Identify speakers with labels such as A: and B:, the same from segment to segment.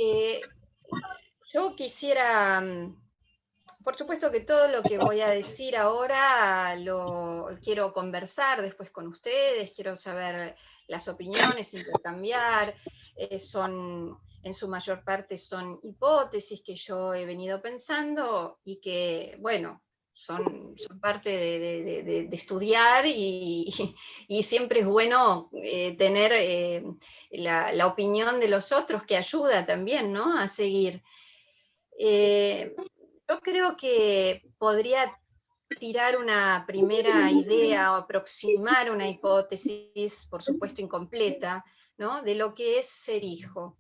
A: Eh, yo quisiera, por supuesto que todo lo que voy a decir ahora lo quiero conversar después con ustedes, quiero saber las opiniones, intercambiar, en su mayor parte son hipótesis que yo he venido pensando y que, bueno, son parte de estudiar y siempre es bueno tener la opinión de los otros que ayuda también, ¿no? A seguir. Eh, yo creo que podría tirar una primera idea o aproximar una hipótesis, por supuesto incompleta, ¿no? De lo que es ser hijo.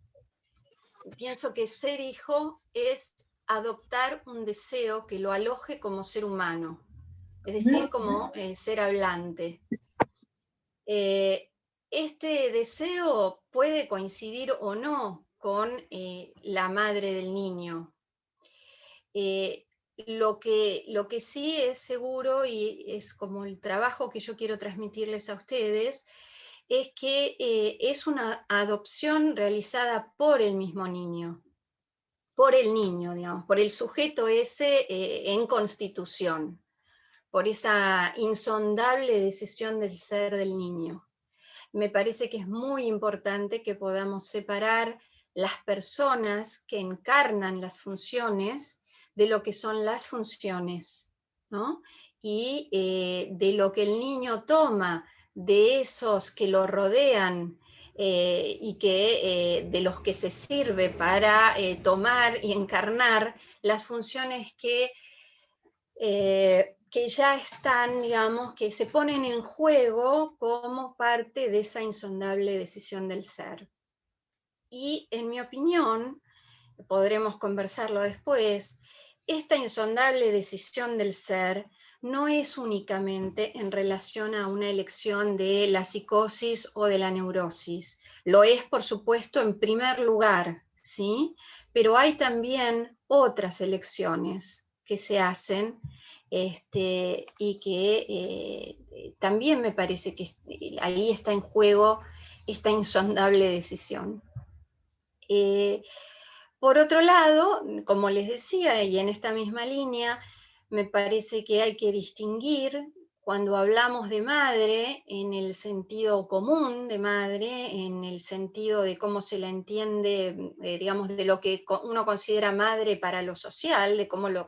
A: Pienso que ser hijo es adoptar un deseo que lo aloje como ser humano, es decir, como ser hablante. Este deseo puede coincidir o no con la madre del niño. Eh, lo que sí es seguro y es como el trabajo que yo quiero transmitirles a ustedes, es que es una adopción realizada por el mismo niño, por el niño, digamos, por el sujeto ese en constitución, por esa insondable decisión del ser del niño. Me parece que es muy importante que podamos separar las personas que encarnan las funciones de lo que son las funciones, ¿no? Y de lo que el niño toma de esos que lo rodean y de los que se sirve para tomar y encarnar las funciones que ya están, digamos, que se ponen en juego como parte de esa insondable decisión del ser. Y en mi opinión, podremos conversarlo después, esta insondable decisión del ser no es únicamente en relación a una elección de la psicosis o de la neurosis. Lo es, por supuesto, en primer lugar, ¿sí? Pero hay también otras elecciones que se hacen y que también me parece que ahí está en juego esta insondable decisión. Eh, por otro lado, como les decía, y en esta misma línea, me parece que hay que distinguir cuando hablamos de madre en el sentido común de madre, en el sentido de cómo se la entiende, digamos, de lo que uno considera madre para lo social, de cuando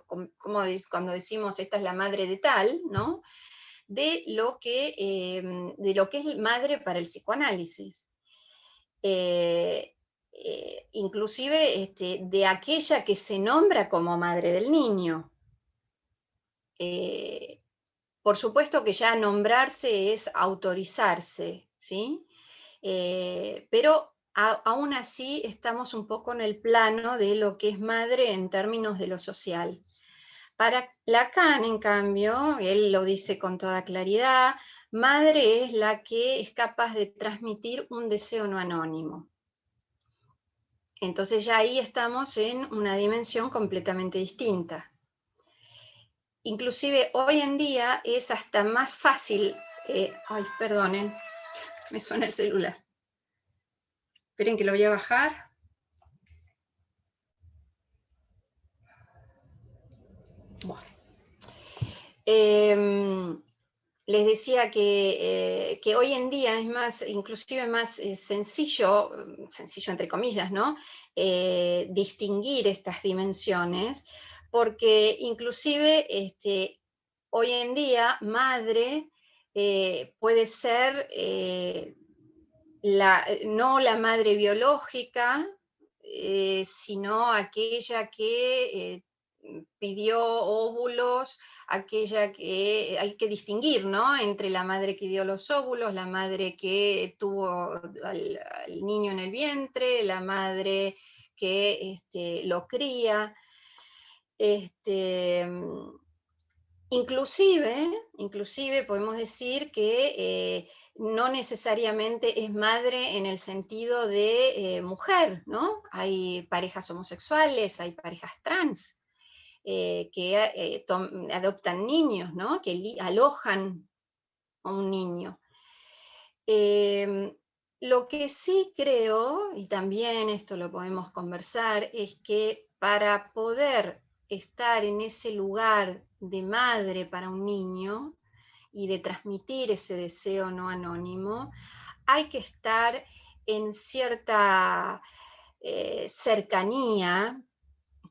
A: decimos esta es la madre de tal, ¿no? De lo que es madre para el psicoanálisis. Eh, Inclusive de aquella que se nombra como madre del niño. Eh, por supuesto que ya nombrarse es autorizarse, ¿sí? Pero aún así estamos un poco en el plano de lo que es madre en términos de lo social. Para Lacan, en cambio, él lo dice con toda claridad, madre es la que es capaz de transmitir un deseo no anónimo. Entonces ya ahí estamos en una dimensión completamente distinta. Inclusive hoy en día es hasta más fácil, ay, perdonen, me suena el celular. Esperen que lo voy a bajar. Bueno. Les decía que hoy en día es más, inclusive más sencillo entre comillas, ¿no? Distinguir estas dimensiones, porque inclusive hoy en día madre puede ser no la madre biológica, sino aquella que pidió óvulos, aquella que hay que distinguir, ¿no? Entre la madre que dio los óvulos, la madre que tuvo al niño en el vientre, la madre que lo cría. Este, inclusive podemos decir que no necesariamente es madre en el sentido de mujer, ¿no? Hay parejas homosexuales, hay parejas trans que adoptan niños, ¿no? Que alojan a un niño. Lo que sí creo, y también esto lo podemos conversar, es que para poder estar en ese lugar de madre para un niño y de transmitir ese deseo no anónimo, hay que estar en cierta cercanía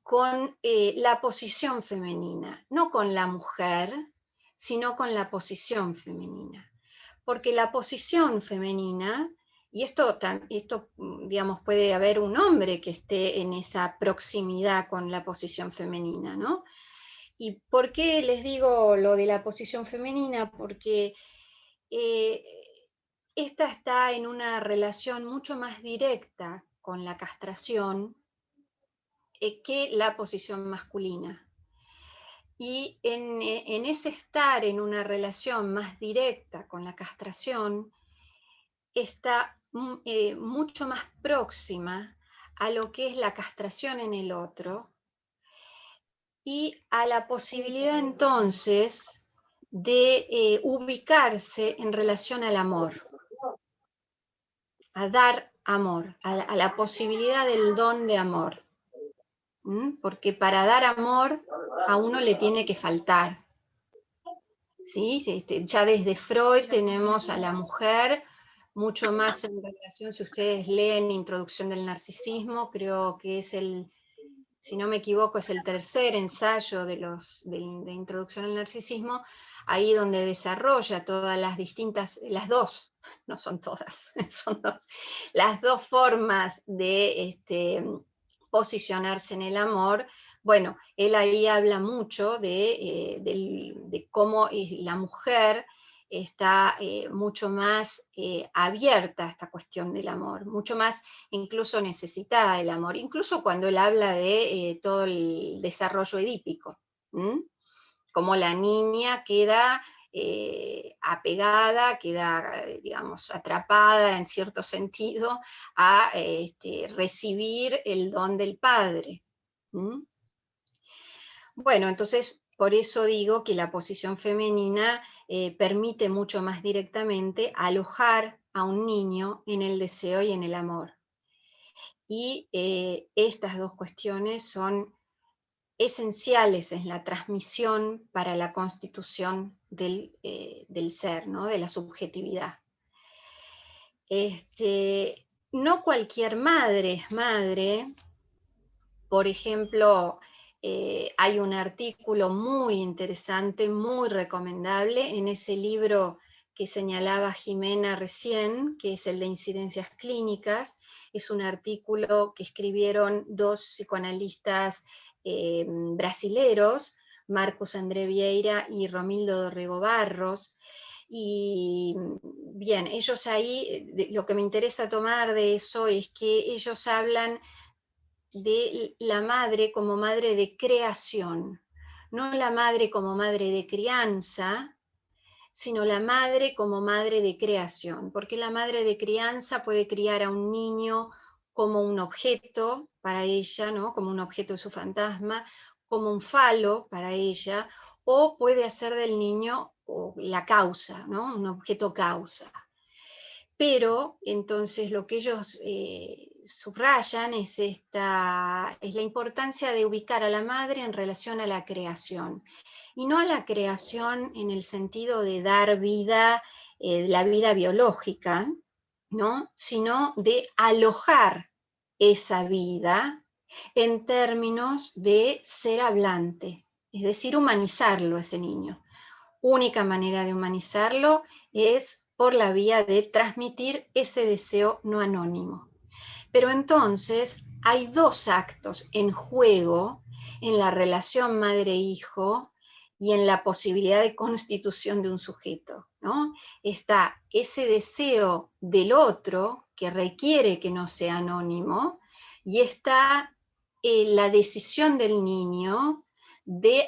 A: con la posición femenina, no con la mujer, sino con la posición femenina. Porque la posición femenina, y esto, digamos, puede haber un hombre que esté en esa proximidad con la posición femenina, ¿no? ¿Y por qué les digo lo de la posición femenina? Porque eh, esta está en una relación mucho más directa con la castración que la posición masculina. Y en ese estar en una relación más directa con la castración, está mucho más próxima a lo que es la castración en el otro y a la posibilidad entonces de ubicarse en relación al amor, a dar amor, a la posibilidad del don de amor. Porque para dar amor a uno le tiene que faltar. ¿Sí? Ya desde Freud tenemos a la mujer mucho más en relación, si ustedes leen Introducción del Narcisismo, creo que es si no me equivoco, es el tercer ensayo de Introducción al Narcisismo, ahí donde desarrolla todas las distintas, las dos, no son todas, son dos, las dos formas de posicionarse en el amor. Bueno, él ahí habla mucho de cómo la mujer está mucho más abierta a esta cuestión del amor, mucho más incluso necesitada del amor, incluso cuando él habla de todo el desarrollo edípico, como la niña queda apegada, queda, digamos, atrapada en cierto sentido a recibir el don del padre. Bueno, entonces por eso digo que la posición femenina permite mucho más directamente alojar a un niño en el deseo y en el amor. Y estas dos cuestiones son esenciales en la transmisión para la constitución del ser, ¿no? De la subjetividad. No cualquier madre es madre. Por ejemplo, hay un artículo muy interesante, muy recomendable en ese libro que señalaba Jimena recién, que es el de incidencias clínicas. Es un artículo que escribieron dos psicoanalistas brasileros, Marcos André Vieira y Romildo Dorrego Barros. Y bien, ellos ahí, lo que me interesa tomar de eso es que ellos hablan de la madre como madre de creación, no la madre como madre de crianza, sino la madre como madre de creación, porque la madre de crianza puede criar a un niño como un objeto para ella, ¿no? Como un objeto de su fantasma, como un falo para ella, o puede hacer del niño la causa, ¿no? Un objeto causa. Pero entonces lo que ellos subrayan es la importancia de ubicar a la madre en relación a la creación. Y no a la creación en el sentido de dar vida, la vida biológica, ¿no? Sino de alojar esa vida en términos de ser hablante, es decir, humanizarlo a ese niño. Única manera de humanizarlo es por la vía de transmitir ese deseo no anónimo. Pero entonces hay dos actos en juego en la relación madre-hijo y en la posibilidad de constitución de un sujeto, ¿no? Está ese deseo del otro que requiere que no sea anónimo y está la decisión del niño de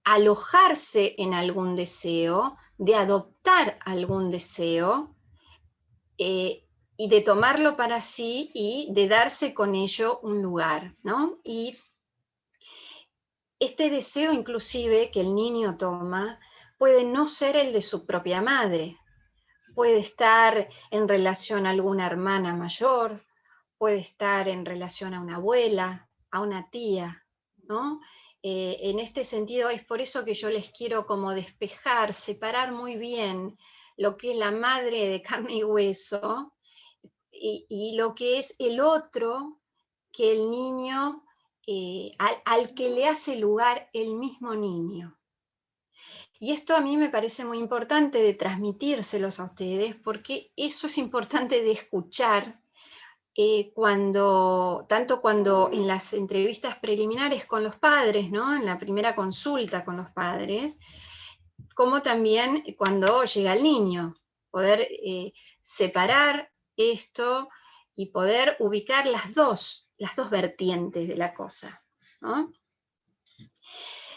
A: alojarse en algún deseo, de adoptar algún deseo y de tomarlo para sí y de darse con ello un lugar, ¿no? Y este deseo inclusive que el niño toma puede no ser el de su propia madre, puede estar en relación a alguna hermana mayor, puede estar en relación a una abuela, a una tía, ¿no? En este sentido es por eso que yo les quiero como despejar, separar muy bien lo que es la madre de carne y hueso y lo que es el otro que el niño, al que le hace lugar el mismo niño. Y esto a mí me parece muy importante de transmitírselos a ustedes, porque eso es importante de escuchar tanto cuando en las entrevistas preliminares con los padres, ¿no? En la primera consulta con los padres, como también cuando llega el niño, poder separar esto y poder ubicar las dos vertientes de la cosa, ¿no?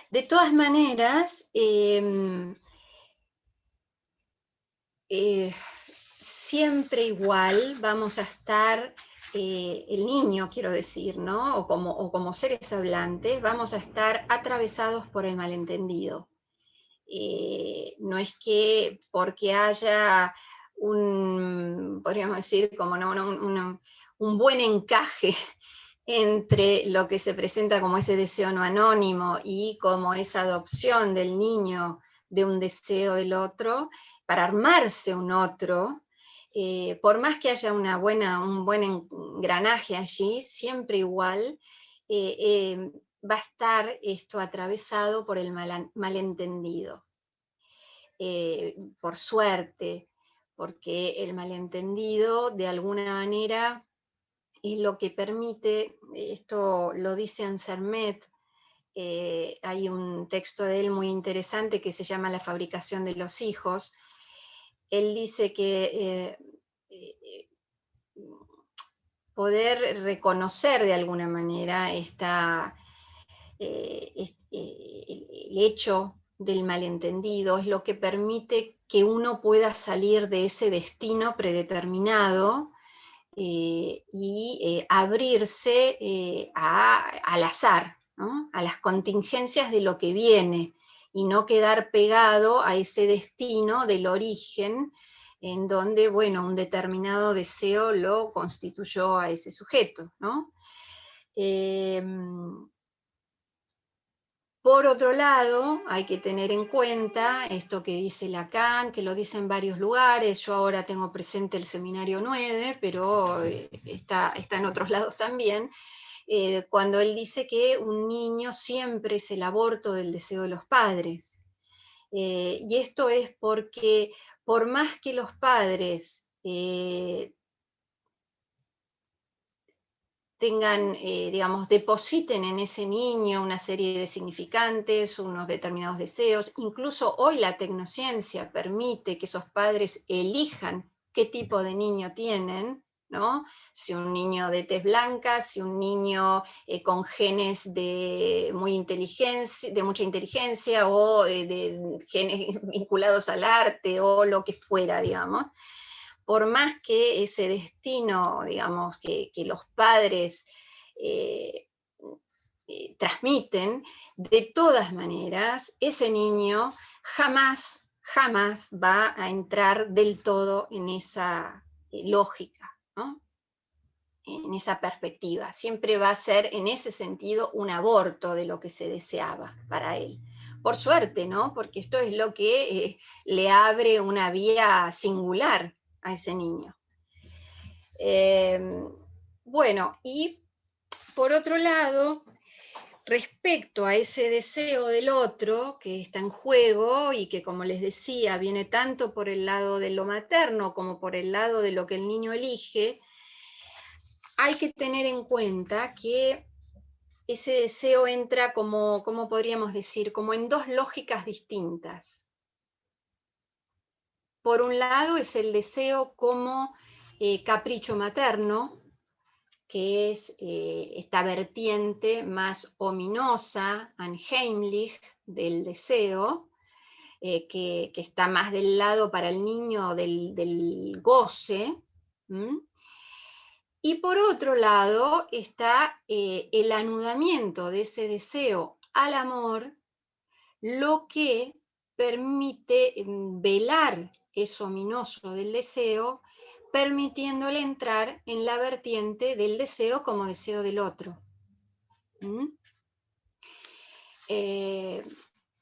A: De todas maneras, siempre igual vamos a estar, el niño quiero decir, ¿no? O como seres hablantes, vamos a estar atravesados por el malentendido. No es que porque haya podríamos decir, como un buen encaje entre lo que se presenta como ese deseo no anónimo y como esa adopción del niño de un deseo del otro, para armarse un otro, por más que haya un buen engranaje allí, siempre igual va a estar esto atravesado por el malentendido. Por suerte, porque el malentendido de alguna manera es lo que permite, esto lo dice Ansermet, hay un texto de él muy interesante que se llama La fabricación de los hijos. Él dice que eh, poder reconocer de alguna manera el hecho del malentendido es lo que permite que uno pueda salir de ese destino predeterminado y abrirse al azar, ¿no? A las contingencias de lo que viene y no quedar pegado a ese destino del origen en donde, bueno, un determinado deseo lo constituyó a ese sujeto, ¿no? Por otro lado, hay que tener en cuenta esto que dice Lacan, que lo dice en varios lugares. Yo ahora tengo presente el Seminario 9, pero está en otros lados también, cuando él dice que un niño siempre es el aborto del deseo de los padres. Y esto es porque por más que los padres tengan, digamos, depositen en ese niño una serie de significantes, unos determinados deseos. Incluso hoy la tecnociencia permite que esos padres elijan qué tipo de niño tienen, ¿no? Si un niño de tez blanca, si un niño con genes de mucha inteligencia o de genes vinculados al arte o lo que fuera, digamos. Por más que ese destino, digamos, que los padres eh, transmiten, de todas maneras, ese niño jamás va a entrar del todo en esa lógica, ¿no? En esa perspectiva. Siempre va a ser, en ese sentido, un aborto de lo que se deseaba para él. Por suerte, ¿no? Porque esto es lo que le abre una vía singular a ese niño. Bueno, y por otro lado, respecto a ese deseo del otro que está en juego y que, como les decía, viene tanto por el lado de lo materno como por el lado de lo que el niño elige, hay que tener en cuenta que ese deseo entra como, ¿cómo podríamos decir? Como en dos lógicas distintas. Por un lado es el deseo como capricho materno, que es esta vertiente más ominosa, anheimlich, del deseo, que está más del lado para el niño del goce. Y por otro lado está el anudamiento de ese deseo al amor, lo que permite velar es ominoso del deseo, permitiéndole entrar en la vertiente del deseo como deseo del otro. ¿Mm?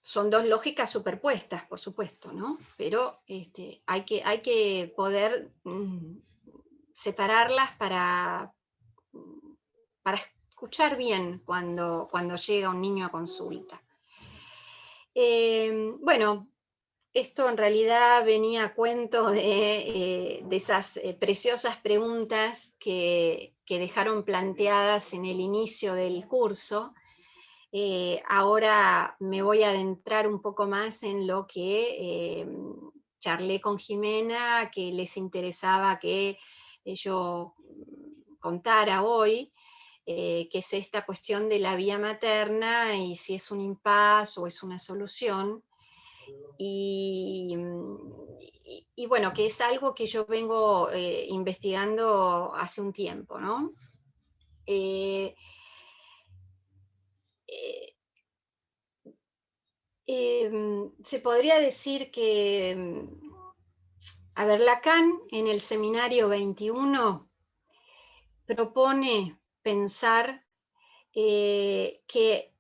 A: Son dos lógicas superpuestas, por supuesto, ¿no? Pero hay que poder separarlas para escuchar bien cuando llega un niño a consulta. Bueno, esto en realidad venía a cuento de esas preciosas preguntas que dejaron planteadas en el inicio del curso. Ahora me voy a adentrar un poco más en lo que charlé con Jimena, que les interesaba que yo contara hoy, que es esta cuestión de la vía materna y si es un impasse o es una solución. Y bueno, que es algo que yo vengo investigando hace un tiempo, ¿no? Se podría decir que, a ver, Lacan en el seminario 21 propone pensar que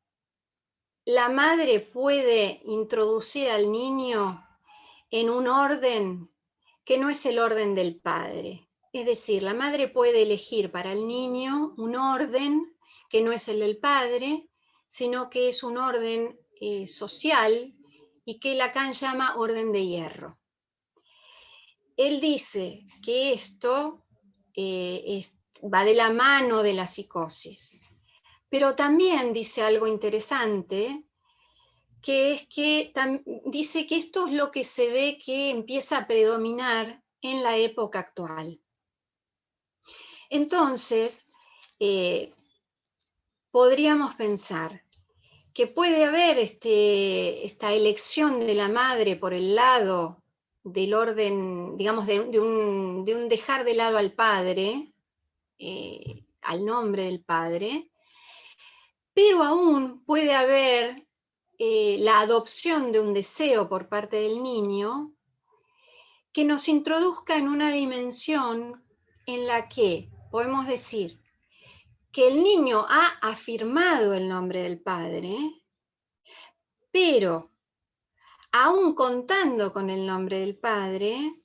A: la madre puede introducir al niño en un orden que no es el orden del padre. Es decir, la madre puede elegir para el niño un orden que no es el del padre, sino que es un orden social y que Lacan llama orden de hierro. Él dice que esto va de la mano de la psicosis, pero también dice algo interesante, que es que dice que esto es lo que se ve que empieza a predominar en la época actual. Entonces, podríamos pensar que puede haber esta elección de la madre por el lado del orden, digamos, de un dejar de lado al padre, al nombre del padre, pero aún puede haber la adopción de un deseo por parte del niño que nos introduzca en una dimensión en la que podemos decir que el niño ha afirmado el nombre del padre, pero aún contando con el nombre del padre,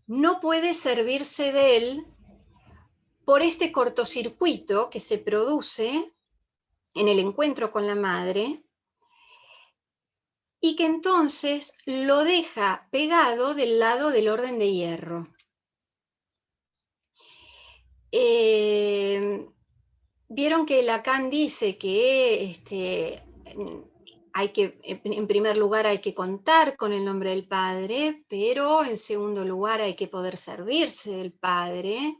A: no puede servirse de él por este cortocircuito que se produce en el encuentro con la madre y que entonces lo deja pegado del lado del orden de hierro. Vieron que Lacan dice que en primer lugar hay que contar con el nombre del padre, pero en segundo lugar hay que poder servirse del padre,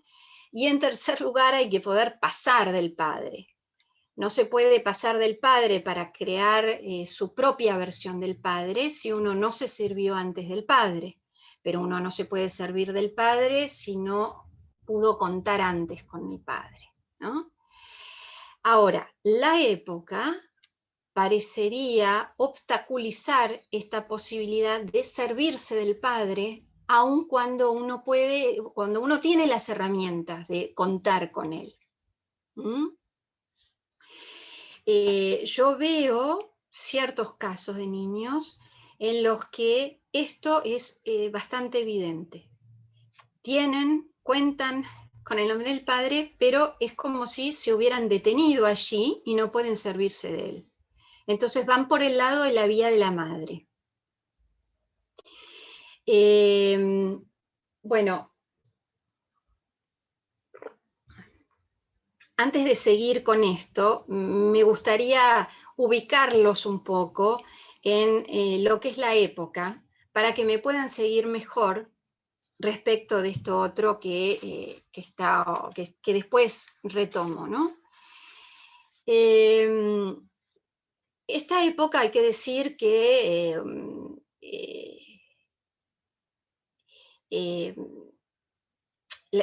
A: y en tercer lugar hay que poder pasar del padre. No se puede pasar del padre para crear su propia versión del padre si uno no se sirvió antes del padre, pero uno no se puede servir del padre si no pudo contar antes con el padre, ¿no? Ahora, la época parecería obstaculizar esta posibilidad de servirse del padre, aun cuando cuando uno tiene las herramientas de contar con él. Yo veo ciertos casos de niños en los que esto es bastante evidente. Cuentan con el nombre del padre, pero es como si se hubieran detenido allí y no pueden servirse de él. Entonces van por el lado de la vía de la madre. Bueno, antes de seguir con esto, me gustaría ubicarlos un poco en lo que es la época, para que me puedan seguir mejor respecto de esto otro que después retomo, ¿no? Esta época hay que decir que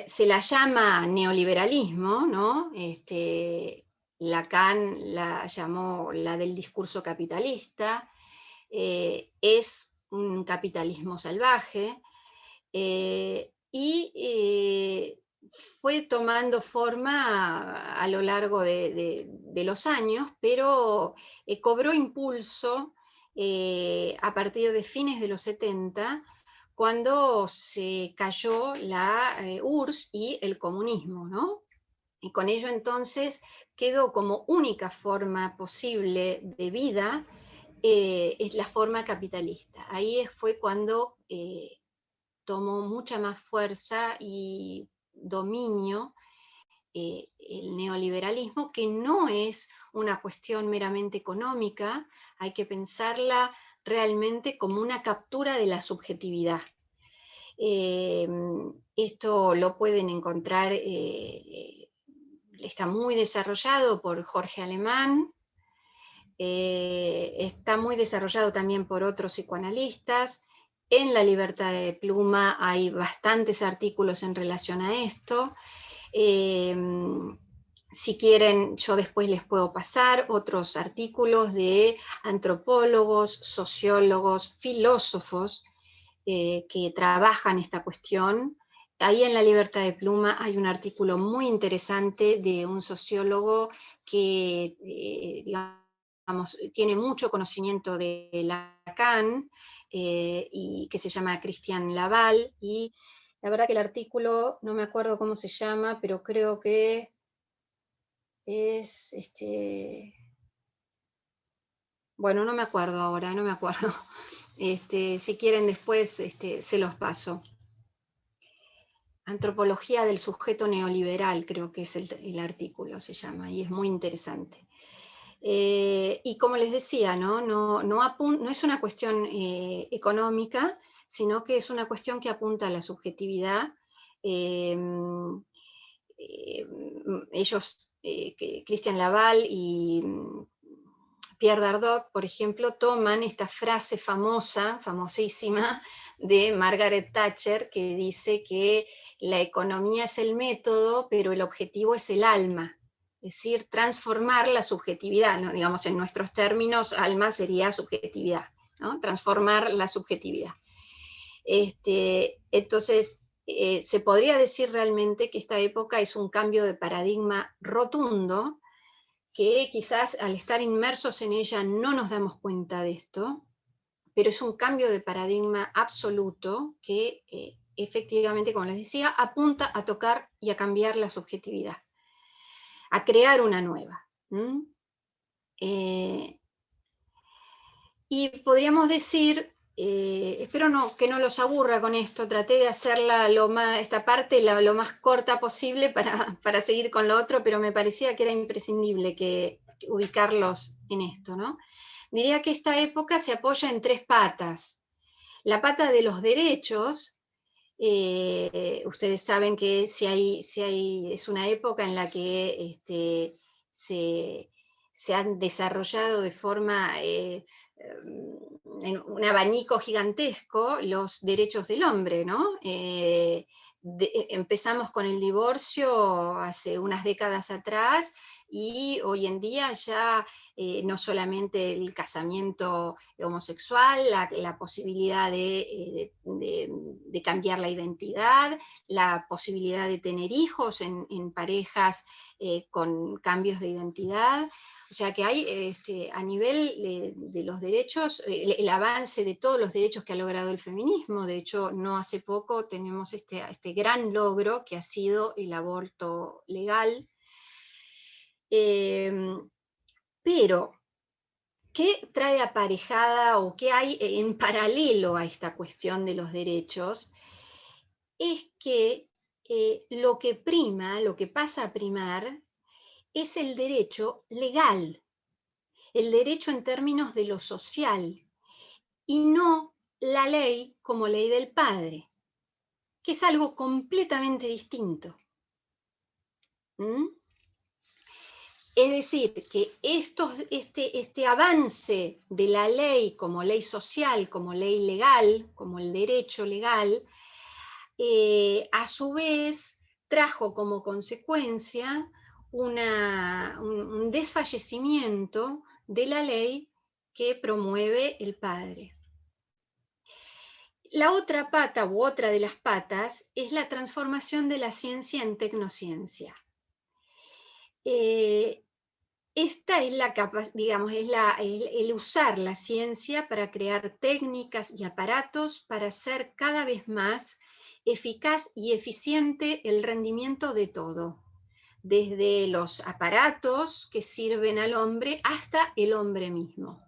A: se la llama neoliberalismo, ¿no? Lacan la llamó la del discurso capitalista, es un capitalismo salvaje, Y fue tomando forma a lo largo de los años, pero cobró impulso a partir de fines de los 70, cuando se cayó la URSS y el comunismo, ¿no? Y con ello entonces quedó como única forma posible de vida, es la forma capitalista. Ahí fue cuando tomó mucha más fuerza y dominio el neoliberalismo, que no es una cuestión meramente económica, hay que pensarla realmente como una captura de la subjetividad. Eh, Esto lo pueden encontrar, está muy desarrollado por Jorge Alemán, está muy desarrollado también por otros psicoanalistas. En La Libertad de Pluma hay bastantes artículos en relación a esto. Eh, si quieren, yo después les puedo pasar otros artículos de antropólogos, sociólogos, filósofos que trabajan esta cuestión. Ahí en La Libertad de Pluma hay un artículo muy interesante de un sociólogo que, digamos, tiene mucho conocimiento de Lacan, y que se llama Christian Laval, y la verdad que el artículo, no me acuerdo cómo se llama, pero creo que es, bueno, no me acuerdo ahora, no me acuerdo. Si quieren después se los paso. Antropología del sujeto neoliberal, creo que es el artículo, se llama, y es muy interesante. Y como les decía, no es una cuestión económica, sino que es una cuestión que apunta a la subjetividad. Eh, Ellos, Christian Laval y Pierre Dardot, por ejemplo, toman esta frase famosa, famosísima, de Margaret Thatcher, que dice que la economía es el método, pero el objetivo es el alma. Es decir, transformar la subjetividad, ¿no? Digamos, en nuestros términos, alma sería subjetividad, ¿no? Transformar la subjetividad. Entonces, se podría decir realmente que esta época es un cambio de paradigma rotundo, que quizás al estar inmersos en ella no nos damos cuenta de esto, pero es un cambio de paradigma absoluto que efectivamente, como les decía, apunta a tocar y a cambiar la subjetividad, a crear una nueva. Y podríamos decir, espero que no los aburra con esto, traté de hacerla esta parte lo más corta posible para seguir con lo otro, pero me parecía que era imprescindible que ubicarlos en esto, ¿no? Diría que esta época se apoya en tres patas. La pata de los derechos, ustedes saben que es una época en la que se han desarrollado de forma, en un abanico gigantesco, los derechos del hombre, ¿no? Empezamos con el divorcio hace unas décadas atrás, y hoy en día ya no solamente el casamiento homosexual, la posibilidad de cambiar la identidad, la posibilidad de tener hijos en parejas con cambios de identidad. O sea que hay, a nivel de los derechos, el avance de todos los derechos que ha logrado el feminismo. De hecho, no hace poco tenemos este gran logro que ha sido el aborto legal. Pero, ¿qué trae aparejada o qué hay en paralelo a esta cuestión de los derechos? Es que lo que prima, lo que pasa a primar, es el derecho legal, el derecho en términos de lo social, y no la ley como ley del padre, que es algo completamente distinto. ¿Mm? Es decir, que este avance de la ley como ley social, como ley legal, como el derecho legal, a su vez trajo como consecuencia un desfallecimiento de la ley que promueve el padre. La otra pata u otra de las patas es la transformación de la ciencia en tecnociencia. Esta es la digamos, es el usar la ciencia para crear técnicas y aparatos para hacer cada vez más eficaz y eficiente el rendimiento de todo, desde los aparatos que sirven al hombre hasta el hombre mismo.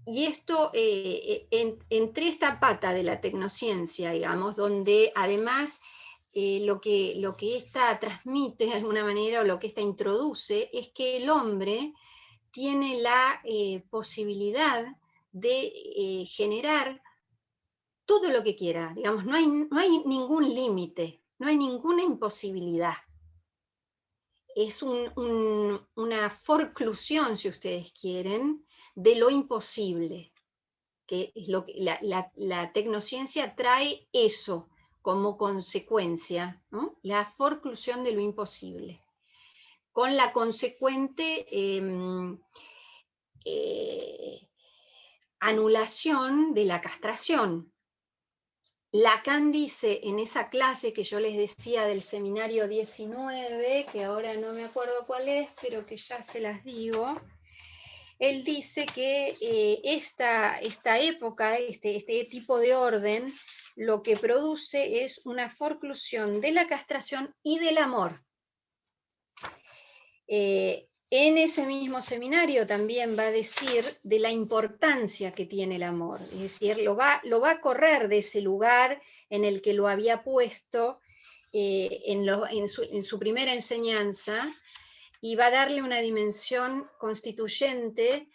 A: Y esto, entre esta pata de la tecnociencia, digamos, donde además lo que esta transmite de alguna manera, o lo que esta introduce, es que el hombre tiene la posibilidad de generar todo lo que quiera. Digamos, no hay ningún límite, no hay ninguna imposibilidad. Es una forclusión, si ustedes quieren, de lo imposible. Que es lo que la tecnociencia trae eso como consecuencia, ¿no? La forclusión de lo imposible, con la consecuente anulación de la castración. Lacan dice en esa clase que yo les decía del seminario 19, que ahora no me acuerdo cuál es, pero que ya se las digo, él dice que esta época, este tipo de orden, lo que produce es una forclusión de la castración y del amor. En ese mismo seminario también va a decir de la importancia que tiene el amor, es decir, lo va a correr de ese lugar en el que lo había puesto en su primera enseñanza, y va a darle una dimensión constituyente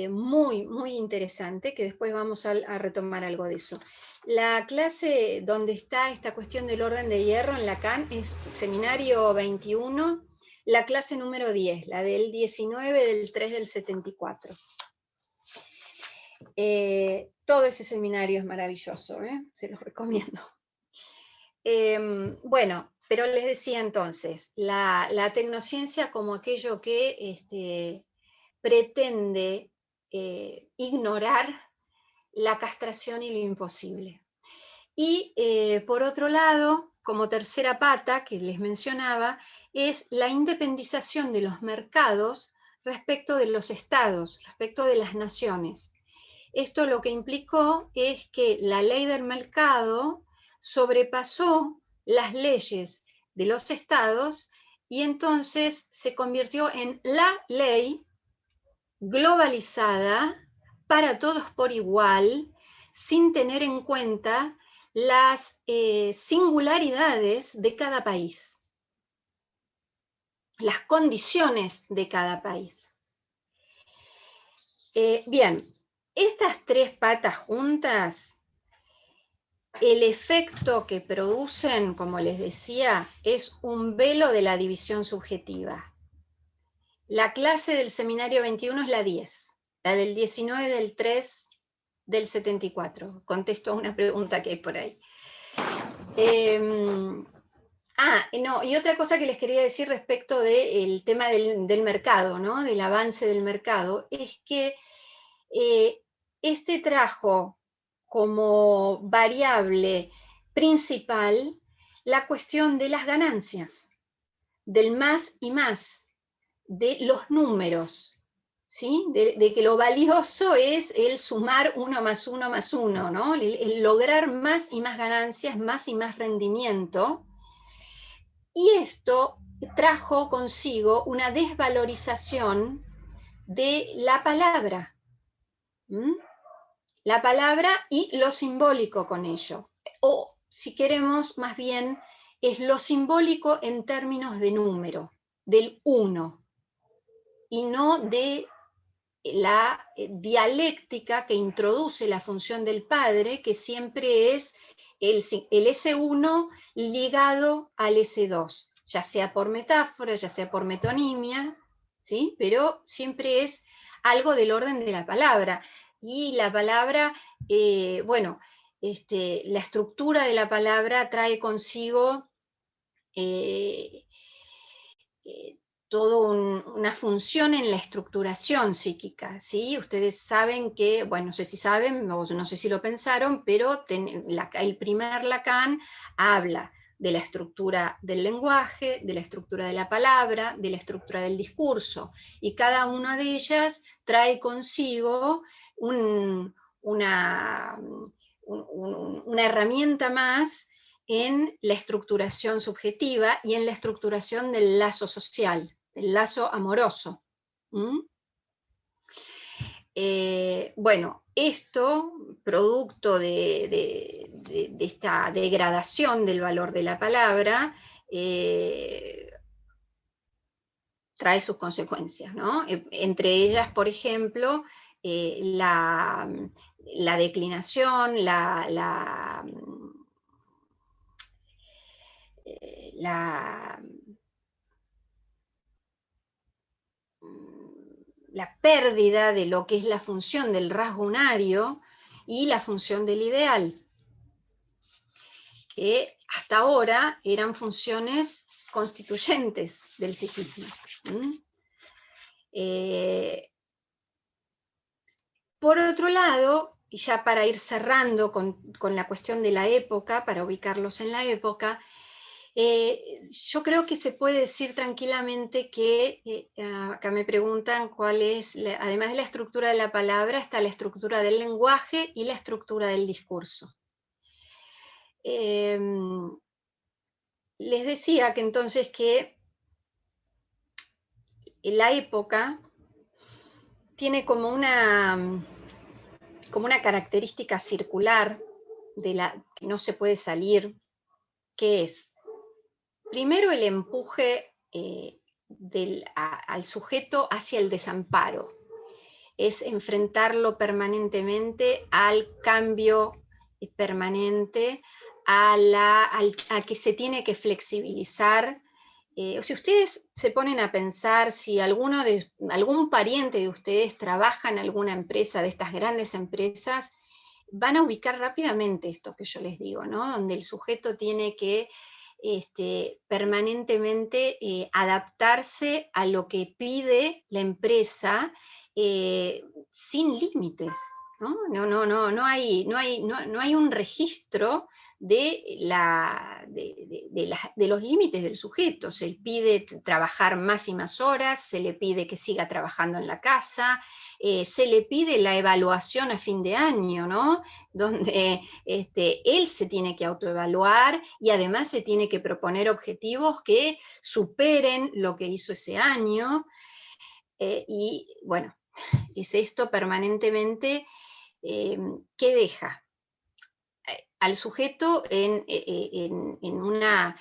A: muy, muy interesante, que después vamos a retomar algo de eso. La clase donde está esta cuestión del orden de hierro en Lacan es seminario 21, la clase número 10, la del 19 del 3 del 74. Todo ese seminario es maravilloso, se los recomiendo. Bueno, pero les decía entonces, la tecnociencia como aquello que pretende ignorar la castración y lo imposible. Y por otro lado, como tercera pata que les mencionaba, es la independización de los mercados respecto de los estados, respecto de las naciones. Esto lo que implicó es que la ley del mercado sobrepasó las leyes de los estados y entonces se convirtió en la ley globalizada para todos por igual, sin tener en cuenta las singularidades de cada país, las condiciones de cada país. Bien, estas tres patas juntas, el efecto que producen, como les decía, es un velo de la división subjetiva. La clase del seminario 21 es la 10, la del 19 del 3 del 74. Contesto a una pregunta que hay por ahí. No, y otra cosa que les quería decir respecto del tema del mercado, ¿no? Del avance del mercado, es que este trajo como variable principal la cuestión de las ganancias, del más y más, de los números, ¿sí? De que lo valioso es el sumar 1 más 1 más 1, ¿no? El lograr más y más ganancias, más y más rendimiento. Y esto trajo consigo una desvalorización de la palabra. ¿Mm? La palabra y lo simbólico con ello. O, si queremos, más bien, es lo simbólico en términos de número, del 1, y no de la dialéctica que introduce la función del padre, que siempre es el S1 ligado al S2, ya sea por metáfora, ya sea por metonimia, ¿sí? Pero siempre es algo del orden de la palabra. Y la palabra, bueno, la estructura de la palabra trae consigo una función en la estructuración psíquica, ¿sí? Ustedes saben que, bueno, no sé si saben, o no sé si lo pensaron, pero el primer Lacan habla de la estructura del lenguaje, de la estructura de la palabra, de la estructura del discurso, y cada una de ellas trae consigo una, una herramienta más en la estructuración subjetiva y en la estructuración del lazo social, del lazo amoroso. ¿Mm? Bueno, esto, producto de esta degradación del valor de la palabra, trae sus consecuencias, ¿no? Entre ellas, por ejemplo, la declinación, la la pérdida de lo que es la función del rasgo unario y la función del ideal, que hasta ahora eran funciones constituyentes del psiquismo. Por otro lado, y ya para ir cerrando con la cuestión de la época, para ubicarlos en la época, yo creo que se puede decir tranquilamente que, acá me preguntan cuál es, además de la estructura de la palabra, está la estructura del lenguaje y la estructura del discurso. Les decía que entonces que la época tiene como una característica circular de la que no se puede salir, que es, primero, el empuje al sujeto hacia el desamparo, es enfrentarlo permanentemente al cambio permanente, a que se tiene que flexibilizar. Si ustedes se ponen a pensar si algún pariente de ustedes trabaja en alguna empresa de estas grandes empresas, van a ubicar rápidamente esto que yo les digo, ¿no? Donde el sujeto tiene que permanentemente adaptarse a lo que pide la empresa sin límites. No hay un registro de los límites del sujeto. Se le pide trabajar más y más horas, se le pide que siga trabajando en la casa, se le pide la evaluación a fin de año, ¿no? Donde él se tiene que autoevaluar y además se tiene que proponer objetivos que superen lo que hizo ese año. Y bueno, es esto permanentemente que deja al sujeto en una,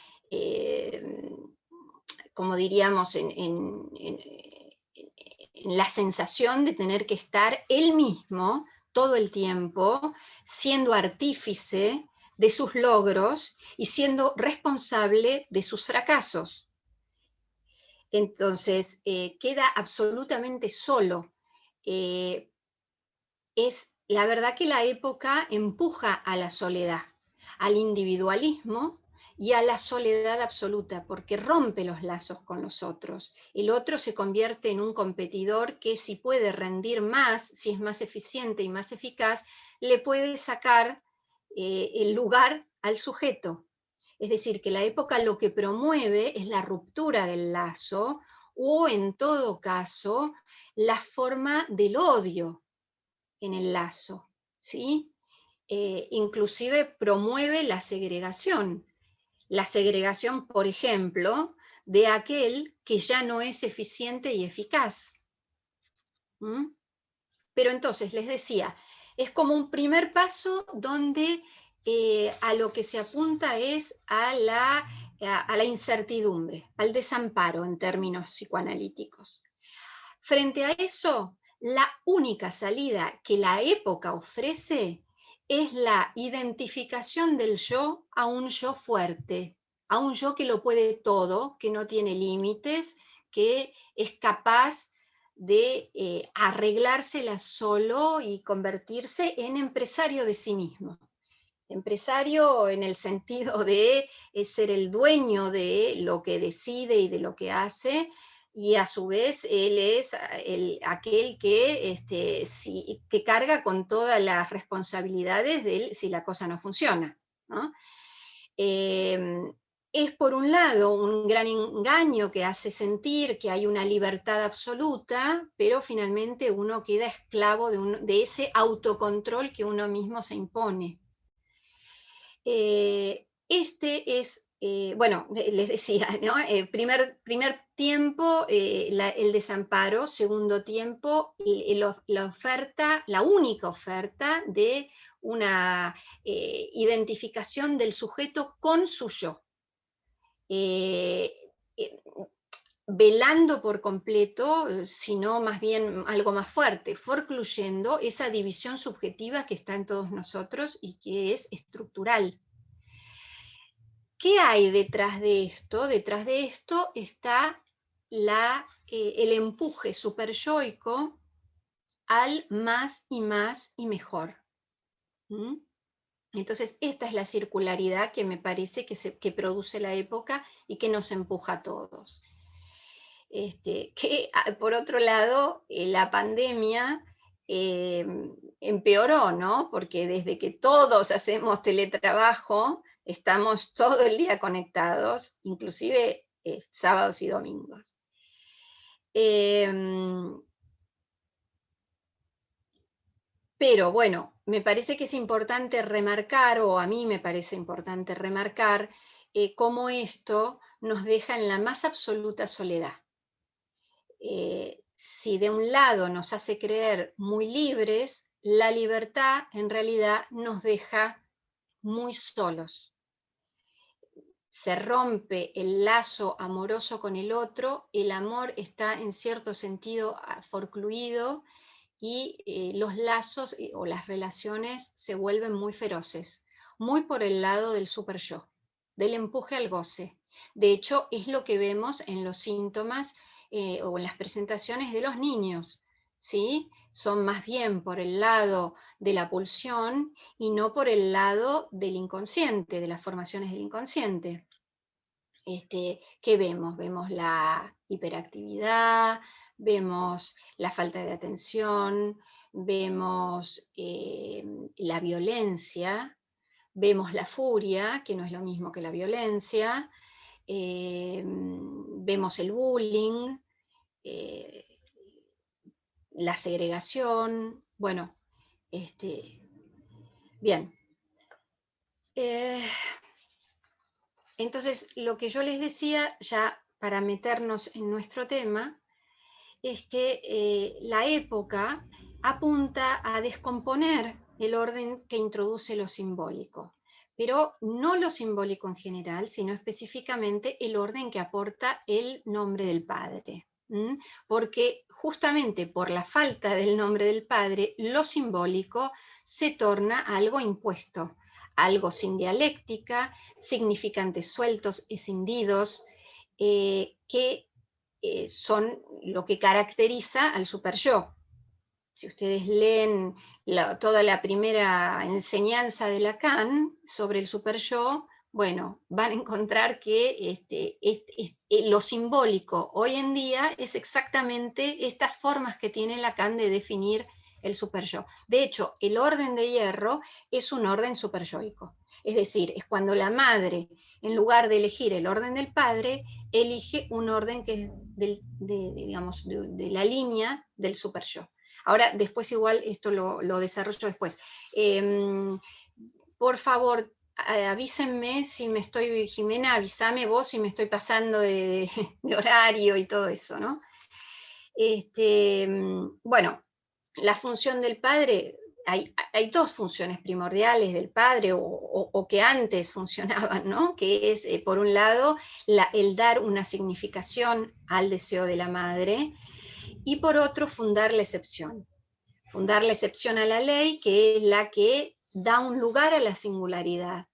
A: como diríamos, en la sensación de tener que estar él mismo todo el tiempo siendo artífice de sus logros y siendo responsable de sus fracasos. Entonces, queda absolutamente solo. Es la verdad que la época empuja a la soledad, al individualismo y a la soledad absoluta, porque rompe los lazos con los otros. El otro se convierte en un competidor que, si puede rendir más, si es más eficiente y más eficaz, le puede sacar el lugar al sujeto. Es decir, que la época lo que promueve es la ruptura del lazo o, en todo caso, la forma del odio en el lazo, ¿sí? Inclusive promueve la segregación, por ejemplo, de aquel que ya no es eficiente y eficaz. ¿Mm? Pero entonces, les decía, es como un primer paso donde a lo que se apunta es a la incertidumbre, al desamparo en términos psicoanalíticos. Frente a eso, la única salida que la época ofrece es la identificación del yo a un yo fuerte, a un yo que lo puede todo, que no tiene límites, que es capaz de arreglársela solo y convertirse en empresario de sí mismo. Empresario en el sentido de ser el dueño de lo que decide y de lo que hace, y a su vez él es aquel que, que carga con todas las responsabilidades de él si la cosa no funciona, ¿no? Es por un lado un gran engaño que hace sentir que hay una libertad absoluta, pero finalmente uno queda esclavo de ese autocontrol que uno mismo se impone. Este es, bueno, les decía, ¿no? Primer tiempo, el desamparo; segundo tiempo, la oferta, la única oferta de una identificación del sujeto con su yo. Eh, eh, Velando por completo, sino más bien algo más fuerte, forcluyendo esa división subjetiva que está en todos nosotros y que es estructural. ¿Qué hay detrás de esto? Detrás de esto está el empuje superyoico al más y más y mejor. ¿Mm? Entonces, esta es la circularidad que me parece que produce la época y que nos empuja a todos. Que por otro lado, la pandemia empeoró, ¿no? Porque desde que todos hacemos teletrabajo, estamos todo el día conectados, inclusive sábados y domingos. Pero bueno, me parece que es importante remarcar, o a mí me parece importante remarcar, cómo esto nos deja en la más absoluta soledad. Si de un lado nos hace creer muy libres, la libertad en realidad nos deja muy solos. Se rompe el lazo amoroso con el otro, el amor está en cierto sentido forcluido y los lazos o las relaciones se vuelven muy feroces, muy por el lado del super yo, del empuje al goce. De hecho, es lo que vemos en los síntomas o en las presentaciones de los niños, ¿sí? Son más bien por el lado de la pulsión y no por el lado del inconsciente, de las formaciones del inconsciente. ¿Qué vemos? Vemos la hiperactividad, vemos la falta de atención, vemos la violencia, vemos la furia, que no es lo mismo que la violencia, vemos el bullying, eh, la segregación, bueno, bien. Entonces, lo que yo les decía, ya para meternos en nuestro tema, es que la época apunta a descomponer el orden que introduce lo simbólico, pero no lo simbólico en general, sino específicamente el orden que aporta el nombre del Padre. Porque justamente por la falta del nombre del Padre, lo simbólico se torna algo impuesto, algo sin dialéctica, significantes sueltos, escindidos, que son lo que caracteriza al super yo. Si ustedes leen toda la primera enseñanza de Lacan sobre el super yo, bueno, van a encontrar que lo simbólico hoy en día es exactamente estas formas que tiene Lacan de definir el super yo. De hecho, el orden de hierro es un orden superyoico. Es decir, es cuando la madre, en lugar de elegir el orden del padre, elige un orden que es digamos, de la línea del super yo. Ahora, después igual esto lo desarrollo después. Por favor, avísenme si me estoy, Jimena, avísame vos si me estoy pasando de horario y todo eso, ¿no? Bueno, la función del padre, hay dos funciones primordiales del padre o que antes funcionaban, ¿no? Que es, por un lado, el dar una significación al deseo de la madre y por otro, fundar la excepción. Fundar la excepción a la ley, que es la que da un lugar a la singularidad.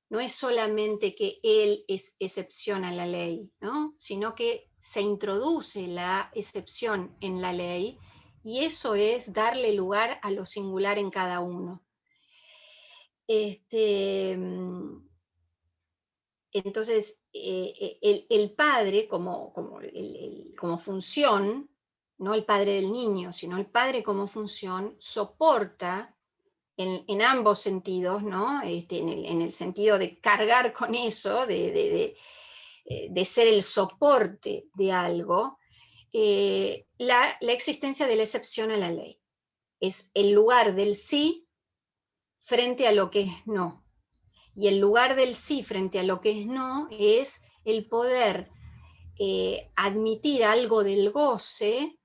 A: No es solamente que él es excepción a la ley, ¿no? Sino que se introduce la excepción en la ley y eso es darle lugar a lo singular en cada uno. Entonces, el padre como función, no el padre del niño, sino el padre como función, soporta en ambos sentidos, ¿no? En el sentido de cargar con eso, de ser el soporte de algo, la existencia de la excepción a la ley. Es el lugar del sí frente a lo que es no. Y el lugar del sí frente a lo que es no es el poder admitir algo del goce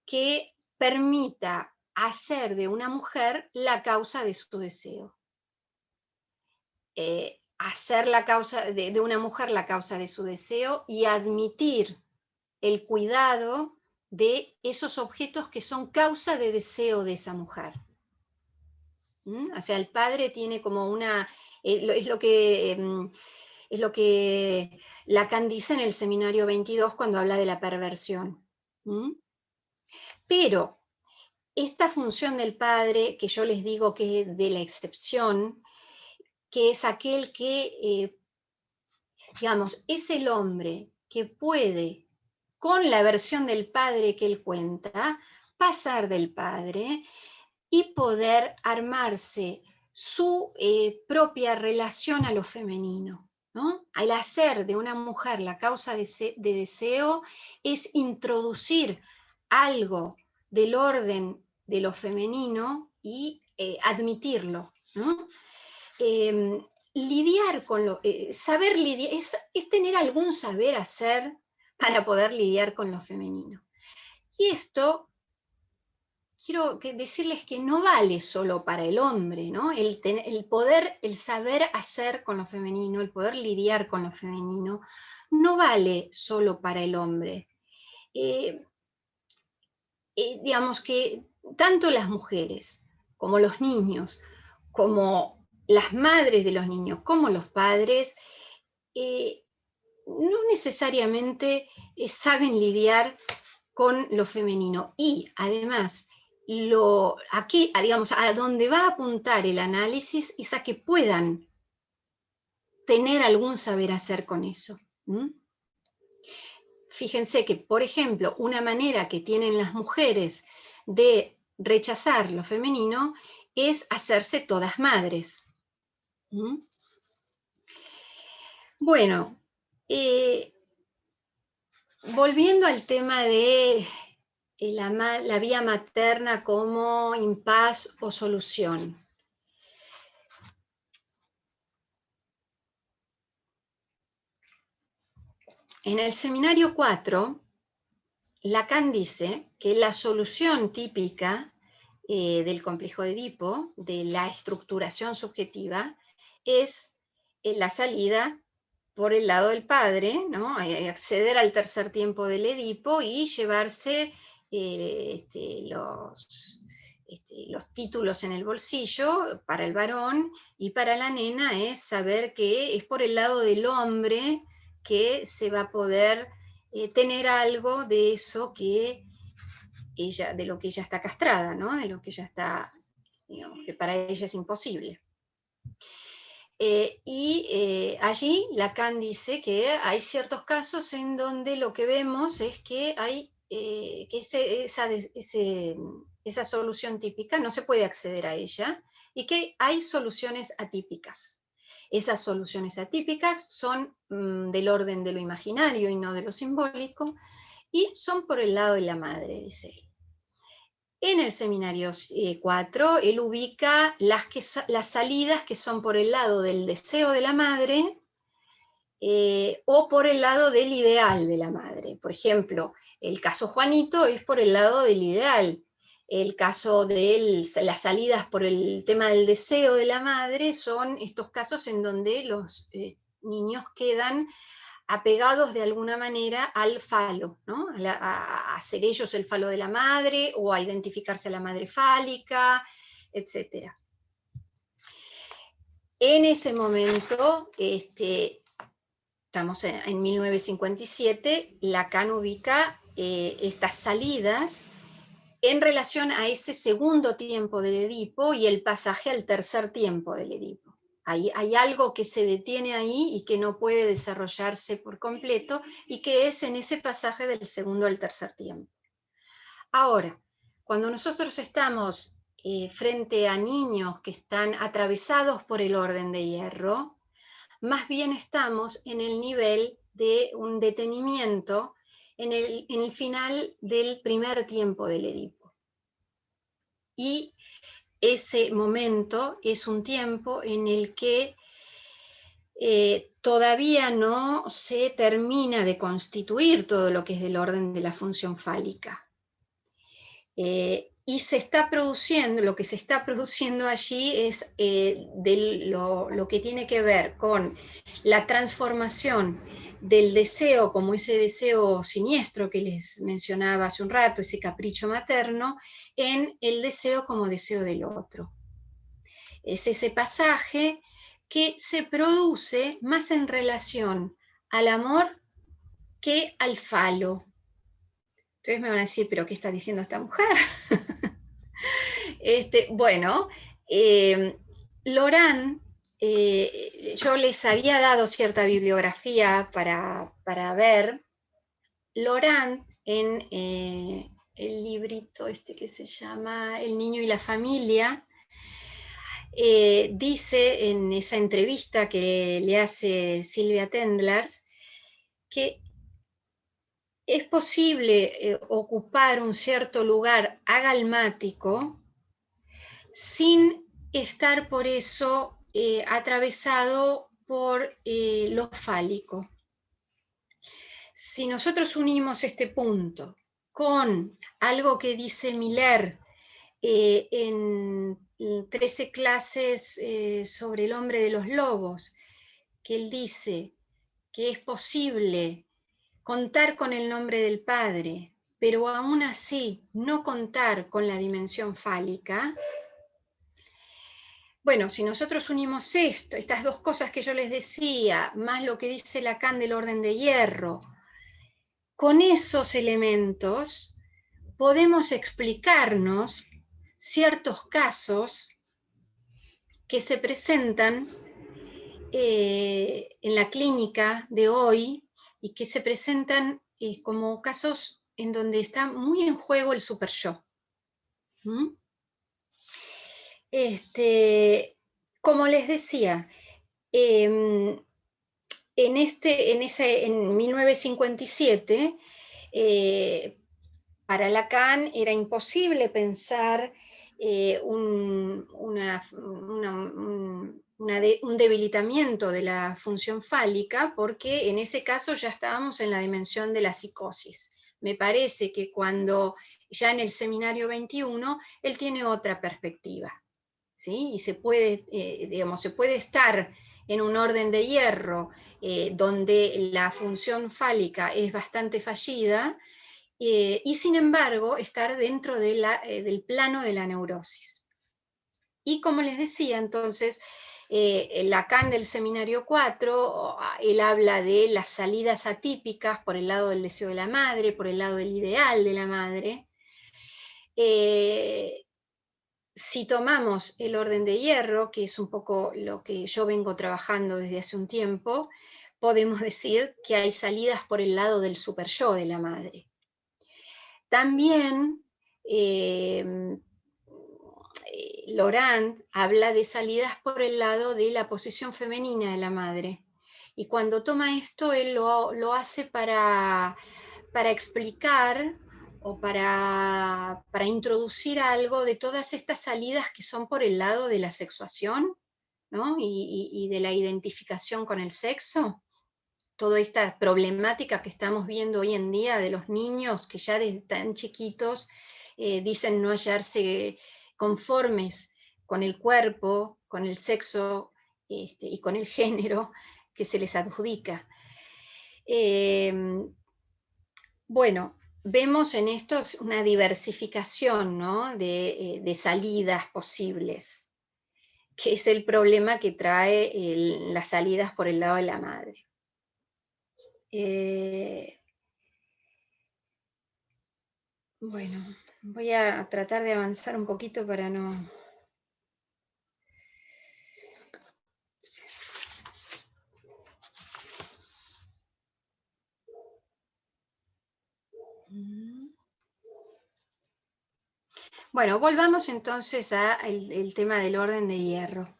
A: que permita hacer de una mujer la causa de su deseo. Hacer la causa de una mujer la causa de su deseo y admitir el cuidado de esos objetos que son causa de deseo de esa mujer. O sea, el padre tiene como una, es lo que Lacan dice en el seminario 22 cuando habla de la perversión. Pero esta función del padre, que yo les digo que es de la excepción, que es aquel que, digamos, es el hombre que puede, con la versión del padre que él cuenta, pasar del padre y poder armarse su propia relación a lo femenino, ¿no? Al hacer de una mujer la causa de deseo es introducir algo del orden de lo femenino y admitirlo, ¿no? Lidiar con lo, saber lidiar, es tener algún saber hacer para poder lidiar con lo femenino. Y esto quiero decirles que no vale solo para el hombre, ¿no? El poder, el saber hacer con lo femenino, el poder lidiar con lo femenino, no vale solo para el hombre. Digamos que tanto las mujeres como los niños, como las madres de los niños, como los padres, no necesariamente saben lidiar con lo femenino. Y además, digamos, a donde va a apuntar el análisis es a que puedan tener algún saber hacer con eso. Fíjense que, por ejemplo, una manera que tienen las mujeres de rechazar lo femenino es hacerse todas madres. Bueno, volviendo al tema de la vía materna como impas o solución. En el seminario 4, Lacan dice que la solución típica del complejo de Edipo, de la estructuración subjetiva, es la salida por el lado del padre, ¿no? Acceder al tercer tiempo del Edipo y llevarse los títulos en el bolsillo para el varón, y para la nena es saber que es por el lado del hombre que se va a poder tener algo de eso de lo que ella está castrada, ¿no? De lo que ella está, digamos, que para ella es imposible. Allí Lacan dice que hay ciertos casos en donde lo que vemos es que hay esa solución típica no se puede acceder a ella, y que hay soluciones atípicas. Esas soluciones atípicas son del orden de lo imaginario y no de lo simbólico, y son por el lado de la madre, dice él. En el seminario 4, él ubica las salidas que son por el lado del deseo de la madre o por el lado del ideal de la madre. Por ejemplo, el caso Juanito es por el lado del ideal. El caso de las salidas por el tema del deseo de la madre son estos casos en donde los niños quedan apegados de alguna manera al falo, ¿no? A ser ellos el falo de la madre, o a identificarse a la madre fálica, etc. En ese momento, estamos en 1957, Lacan ubica estas salidas en relación a ese segundo tiempo del Edipo y el pasaje al tercer tiempo del Edipo. Hay algo que se detiene ahí y que no puede desarrollarse por completo, y que es en ese pasaje del segundo al tercer tiempo. Ahora, cuando nosotros estamos frente a niños que están atravesados por el orden de hierro, más bien estamos en el nivel de un detenimiento en el final del primer tiempo del Edipo. Y ese momento es un tiempo en el que todavía no se termina de constituir todo lo que es del orden de la función fálica. Y se está produciendo, lo que se está produciendo allí es lo que tiene que ver con la transformación del deseo, como ese deseo siniestro que les mencionaba hace un rato, ese capricho materno, en el deseo como deseo del otro. Es ese pasaje que se produce más en relación al amor que al falo. Entonces me van a decir, ¿pero qué está diciendo esta mujer? Bueno, Laurent, yo les había dado cierta bibliografía para ver. Laurent, en el librito que se llama El niño y la familia, dice en esa entrevista que le hace Sylvia Tendlers que es posible ocupar un cierto lugar agalmático sin estar por eso atravesado por lo fálico. Si nosotros unimos este punto con algo que dice Miller en 13 clases sobre el hombre de los lobos, que él dice que es posible contar con el nombre del Padre, pero aún así no contar con la dimensión fálica. Bueno, si nosotros unimos estas dos cosas que yo les decía, más lo que dice Lacan del orden de hierro, con esos elementos podemos explicarnos ciertos casos que se presentan en la clínica de hoy y que se presentan como casos en donde está muy en juego el super yo. ¿Mm? Como les decía, en 1957, para Lacan era imposible pensar un debilitamiento de la función fálica, porque en ese caso ya estábamos en la dimensión de la psicosis. Me parece que cuando ya en el seminario 21, él tiene otra perspectiva, ¿sí? Y se puede estar en un orden de hierro donde la función fálica es bastante fallida, y sin embargo estar dentro del plano de la neurosis. Y como les decía, entonces, Lacan del seminario 4, él habla de las salidas atípicas por el lado del deseo de la madre, por el lado del ideal de la madre. Si tomamos el orden de hierro, que es un poco lo que yo vengo trabajando desde hace un tiempo, podemos decir que hay salidas por el lado del super yo de la madre. También Laurent habla de salidas por el lado de la posición femenina de la madre. Y cuando toma esto, él lo hace para explicar o para introducir algo de todas estas salidas que son por el lado de la sexuación, ¿no? y de la identificación con el sexo. Toda esta problemática que estamos viendo hoy en día de los niños que ya desde tan chiquitos dicen no hallarse conformes con el cuerpo, con el sexo y con el género que se les adjudica. Bueno, vemos en esto una diversificación, ¿no? de salidas posibles, que es el problema que trae las salidas por el lado de la madre. Bueno, voy a tratar de avanzar un poquito para no... Bueno, volvamos entonces al tema del orden de hierro.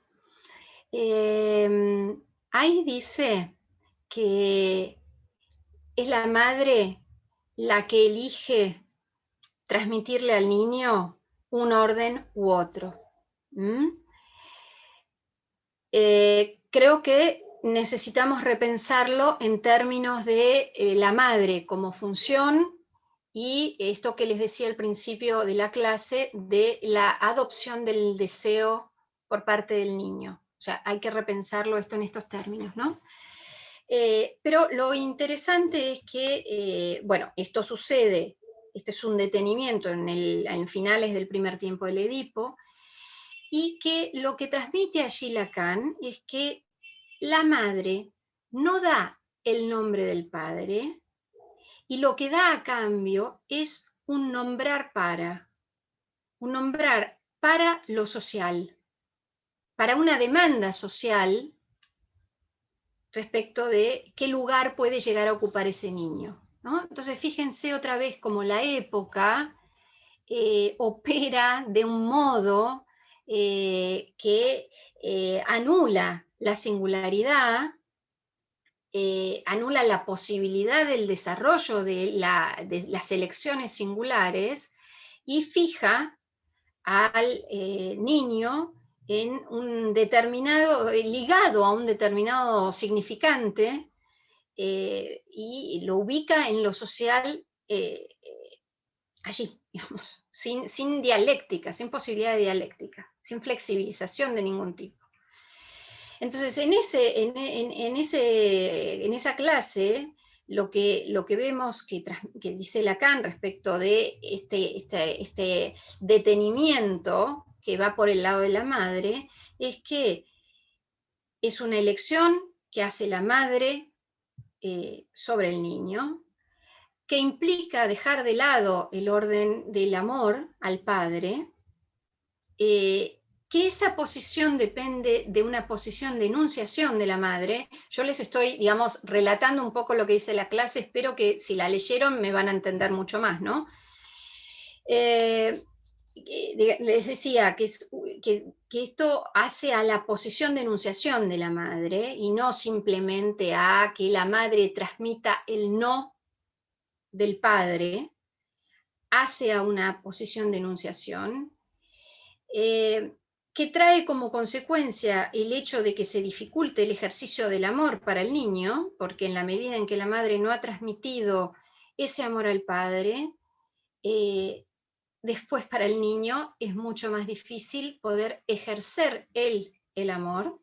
A: Ahí dice que es la madre la que elige transmitirle al niño un orden u otro. Creo que necesitamos repensarlo en términos de la madre como función y esto que les decía al principio de la clase de la adopción del deseo por parte del niño. O sea, hay que repensarlo esto en estos términos, ¿no? Pero lo interesante es que, bueno, esto sucede, este es un detenimiento en finales del primer tiempo del Edipo, y que lo que transmite allí Lacan es que la madre no da el nombre del padre y lo que da a cambio es un nombrar para lo social, para una demanda social respecto de qué lugar puede llegar a ocupar ese niño, ¿no? Entonces fíjense otra vez cómo la época opera de un modo que anula la singularidad, anula la posibilidad del desarrollo de las elecciones singulares y fija al niño en un determinado, ligado a un determinado significante, y lo ubica en lo social allí, digamos, sin dialéctica, sin posibilidad de dialéctica, sin flexibilización de ningún tipo. Entonces, en esa clase, lo que vemos que dice Lacan respecto de este detenimiento que va por el lado de la madre, es que es una elección que hace la madre sobre el niño, que implica dejar de lado el orden del amor al padre, que esa posición depende de una posición de enunciación de la madre. Yo les estoy, digamos, relatando un poco lo que dice la clase, espero que si la leyeron me van a entender mucho más, ¿no? Les decía que esto hace a la posición de enunciación de la madre y no simplemente a que la madre transmita el no del padre, hace a una posición de enunciación, que trae como consecuencia el hecho de que se dificulte el ejercicio del amor para el niño, porque en la medida en que la madre no ha transmitido ese amor al padre, después para el niño es mucho más difícil poder ejercer él el amor,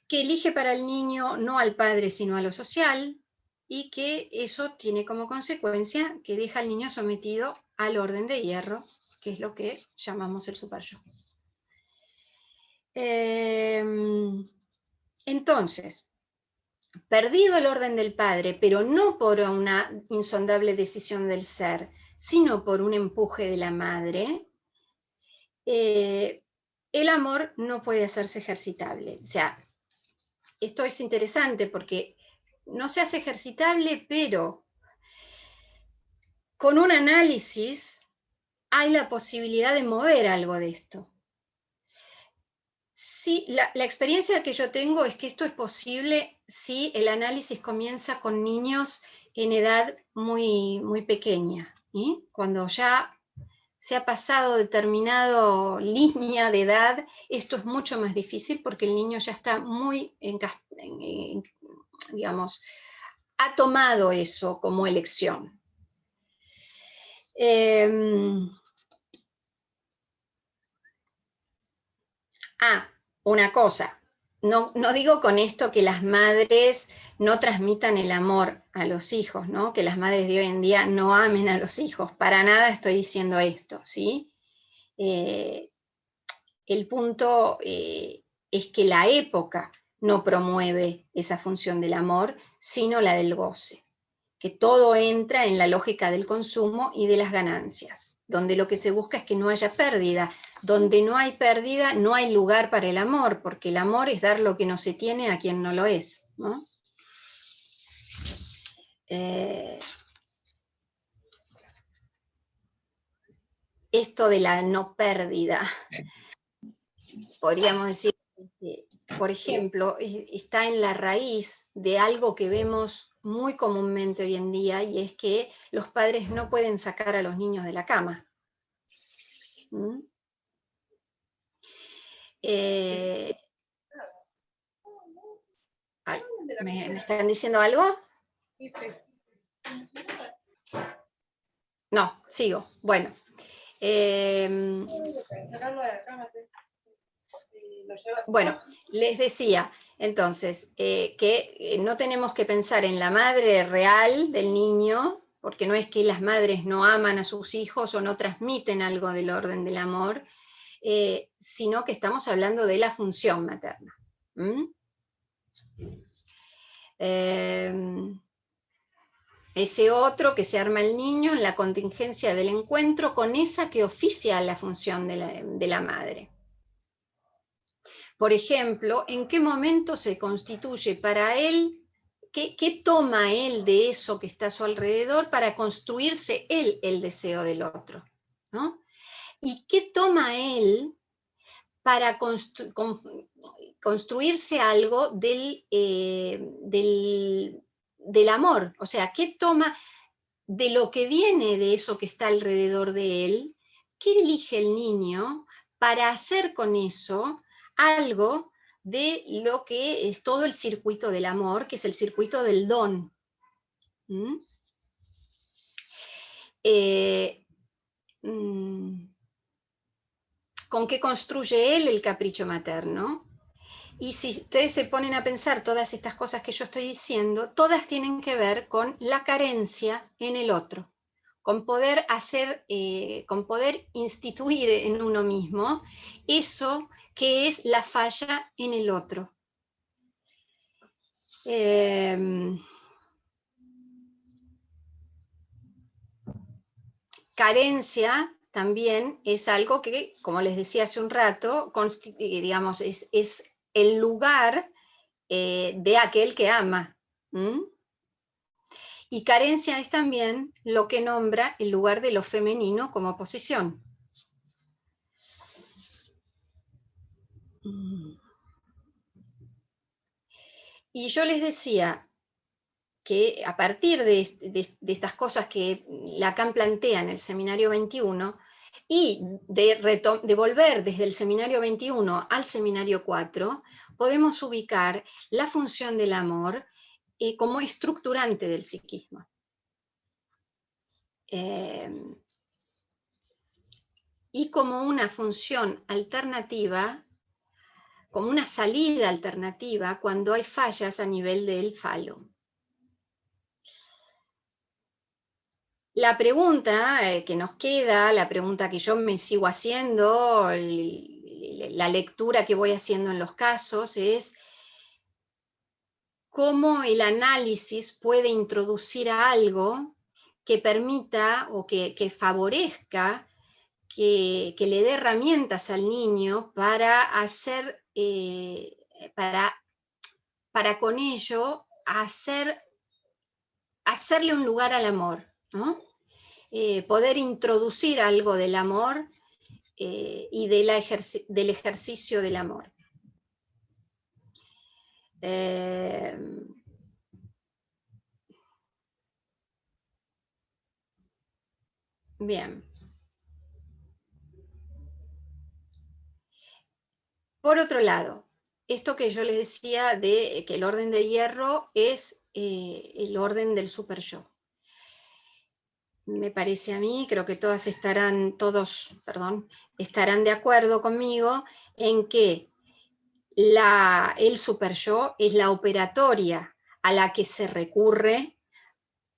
A: que elige para el niño no al padre sino a lo social, y que eso tiene como consecuencia que deja al niño sometido al orden de hierro, que es lo que llamamos el superyo. Entonces, perdido el orden del padre, pero no por una insondable decisión del ser, sino por un empuje de la madre, el amor no puede hacerse ejercitable. O sea, esto es interesante porque no se hace ejercitable, pero con un análisis hay la posibilidad de mover algo de esto. Sí, la experiencia que yo tengo es que esto es posible si el análisis comienza con niños en edad muy, muy pequeña, ¿sí? Cuando ya se ha pasado determinada línea de edad, esto es mucho más difícil porque el niño ya está muy, digamos, ha tomado eso como elección. Una cosa, no digo con esto que las madres no transmitan el amor a los hijos, ¿no? Que las madres de hoy en día no amen a los hijos, para nada estoy diciendo esto, ¿sí? El punto es que la época no promueve esa función del amor, sino la del goce, que todo entra en la lógica del consumo y de las ganancias, donde lo que se busca es que no haya pérdida. Donde no hay pérdida, no hay lugar para el amor, porque el amor es dar lo que no se tiene a quien no lo es, ¿no? esto de la no pérdida. Podríamos decir que, por ejemplo, está en la raíz de algo que vemos muy comúnmente hoy en día, y es que los padres no pueden sacar a los niños de la cama. ¿Mm? Ay, ¿me están diciendo algo? No, sigo. Bueno. Bueno, les decía entonces que no tenemos que pensar en la madre real del niño, porque no es que las madres no aman a sus hijos o no transmiten algo del orden del amor, sino que estamos hablando de la función materna. Ese otro que se arma el niño en la contingencia del encuentro con esa que oficia la función de la madre. Por ejemplo, ¿en qué momento se constituye para él, qué toma él de eso que está a su alrededor para construirse él el deseo del otro? ¿No? ¿Y qué toma él para construirse algo del amor? O sea, ¿qué toma de lo que viene de eso que está alrededor de él? ¿Qué elige el niño para hacer con eso algo de lo que es todo el circuito del amor, que es el circuito del don? ¿Mm? ¿Con qué construye él el capricho materno? Y si ustedes se ponen a pensar todas estas cosas que yo estoy diciendo, todas tienen que ver con la carencia en el otro, con poder con poder instituir en uno mismo eso que es la falla en el otro. Carencia también es algo que, como les decía hace un rato, digamos, es el lugar de aquel que ama. ¿Mm? Y carencia es también lo que nombra el lugar de lo femenino como posición. Y yo les decía que a partir de estas cosas que Lacan plantea en el Seminario 21, y de volver desde el Seminario 21 al Seminario 4, podemos ubicar la función del amor como estructurante del psiquismo. Y como una función alternativa, como una salida alternativa cuando hay fallas a nivel del falo. La pregunta que nos queda, la pregunta que yo me sigo haciendo, la lectura que voy haciendo en los casos es cómo el análisis puede introducir algo que permita o que favorezca, que le dé herramientas al niño para hacer, para con ello hacerle un lugar al amor, ¿no? Poder introducir algo del amor y del ejercicio del amor. Bien. Por otro lado, esto que yo les decía de que el orden de hierro es el orden del super yo. Me parece a mí, creo que todos estarán de acuerdo conmigo en que el super yo es la operatoria a la que se recurre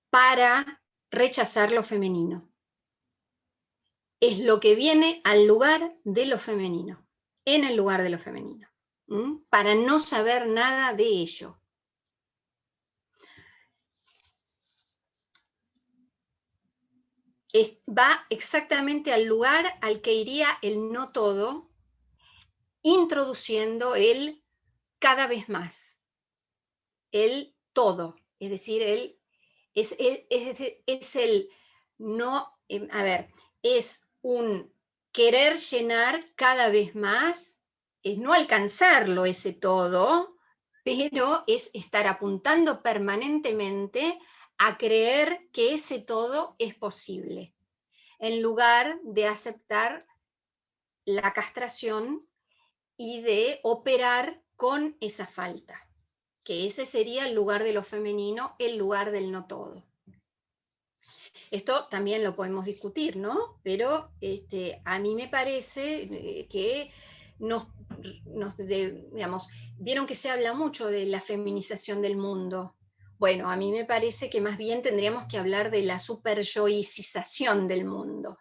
A: para rechazar lo femenino. Es lo que viene al lugar de lo femenino, en el lugar de lo femenino, para no saber nada de ello. Va exactamente al lugar al que iría el no todo, introduciendo el cada vez más, el todo, es decir, es el no, es un querer llenar cada vez más, es no alcanzarlo ese todo, pero es estar apuntando permanentemente a creer que ese todo es posible, en lugar de aceptar la castración y de operar con esa falta, que ese sería el lugar de lo femenino, el lugar del no todo. Esto también lo podemos discutir, ¿no? Pero a mí me parece que digamos, vieron que se habla mucho de la feminización del mundo. Bueno, a mí me parece que más bien tendríamos que hablar de la superyoicización del mundo,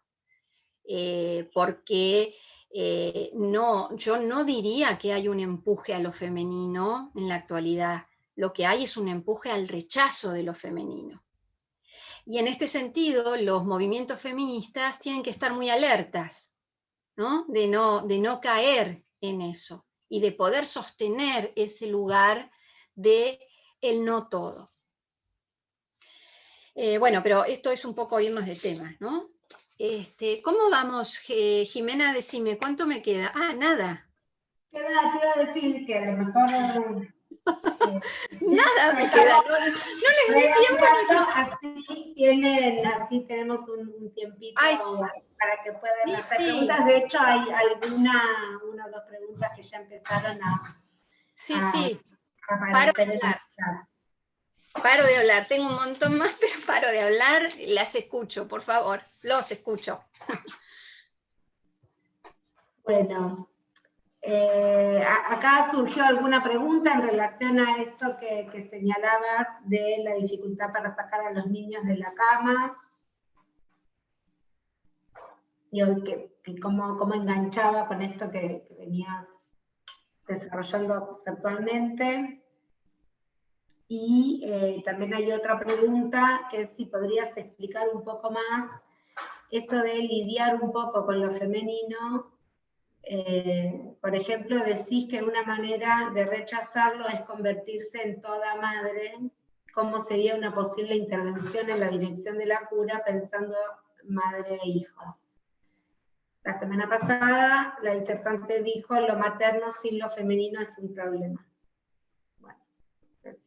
A: porque yo no diría que hay un empuje a lo femenino en la actualidad. Lo que hay es un empuje al rechazo de lo femenino. Y en este sentido, los movimientos feministas tienen que estar muy alertas, ¿no? De no caer en eso y de poder sostener ese lugar de el no todo. Bueno, pero esto es un poco irnos de tema, ¿no? ¿Cómo vamos, Jimena? Decime, ¿cuánto me queda? Ah, nada.
B: Te iba a decir que a lo mejor...
A: nada me queda, no les di tiempo
B: así tenemos un tiempito.
A: Ay,
B: para que puedan hacer
A: sí.
B: preguntas. De hecho, hay una o dos preguntas que ya empezaron a
A: paro de hablar. Paro de hablar, tengo un montón más, pero paro de hablar, las escucho, por favor, los escucho.
B: Bueno, acá surgió alguna pregunta en relación a esto que señalabas de la dificultad para sacar a los niños de la cama. Y cómo enganchaba con esto que venías desarrollando conceptualmente. Y también hay otra pregunta, que es si podrías explicar un poco más esto de lidiar un poco con lo femenino. Por ejemplo, decís que una manera de rechazarlo es convertirse en toda madre. ¿Cómo sería una posible intervención en la dirección de la cura pensando madre e hijo? La semana pasada, la disertante dijo, lo materno sin lo femenino es un problema. Bueno,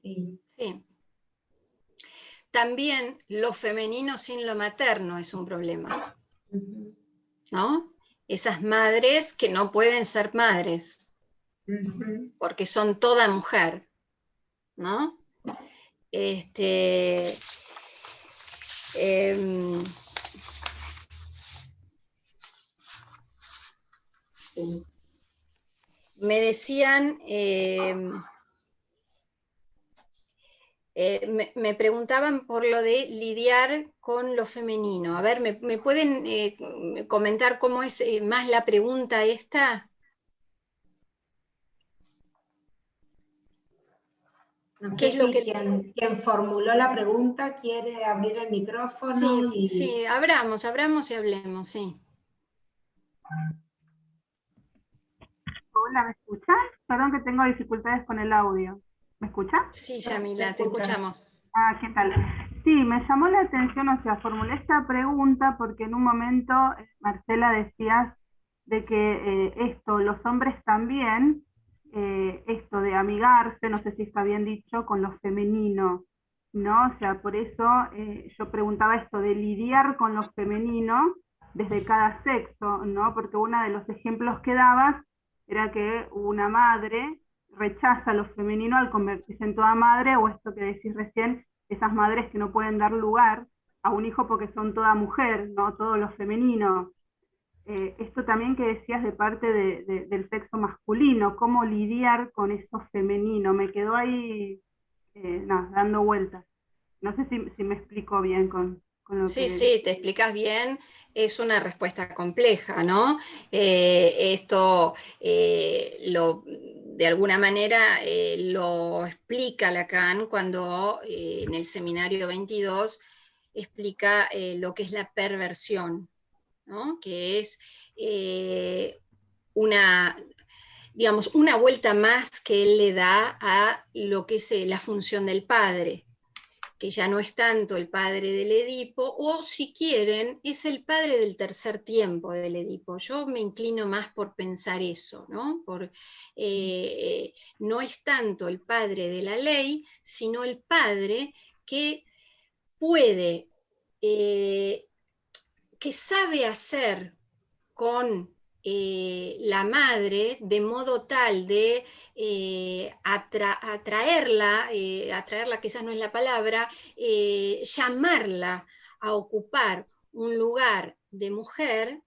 B: sí.
A: También lo femenino sin lo materno es un problema, ¿no? Esas madres que no pueden ser madres, porque son toda mujer, ¿no? Me decían, me preguntaban por lo de lidiar con lo femenino. A ver, ¿me pueden comentar cómo es más la pregunta esta?
B: No sé si quien formuló la pregunta quiere abrir el micrófono.
A: Sí, abramos y hablemos, sí.
C: Hola, ¿me escuchas? Perdón que tengo dificultades con el audio. ¿Me escuchas?
A: Sí, Yamila, te escuchamos.
C: Ah, ¿qué tal? Sí, me llamó la atención, o sea, formulé esta pregunta porque en un momento, Marcela, decías de que los hombres también, esto de amigarse, no sé si está bien dicho, con lo femenino, ¿no? O sea, por eso yo preguntaba esto de lidiar con lo femenino desde cada sexo, ¿no? Porque uno de los ejemplos que dabas era que una madre rechaza lo femenino al convertirse en toda madre, o esto que decís recién, esas madres que no pueden dar lugar a un hijo porque son toda mujer, ¿no? Todo lo femenino. Esto también que decías de parte del sexo masculino, cómo lidiar con eso femenino, me quedó ahí dando vueltas. No sé si me explico bien con lo que...
A: Sí, te explicas bien, es una respuesta compleja, ¿no? Esto de alguna manera lo explica Lacan cuando en el seminario 22 explica lo que es la perversión, ¿no? Que es digamos, una vuelta más que él le da a lo que es la función del padre, que ya no es tanto el padre del Edipo, o si quieren, es el padre del tercer tiempo del Edipo. Yo me inclino más por pensar eso, ¿no? No es tanto el padre de la ley, sino el padre que puede, que sabe hacer con la madre de modo tal de atraerla, atraerla quizás no es la palabra, llamarla a ocupar un lugar de mujer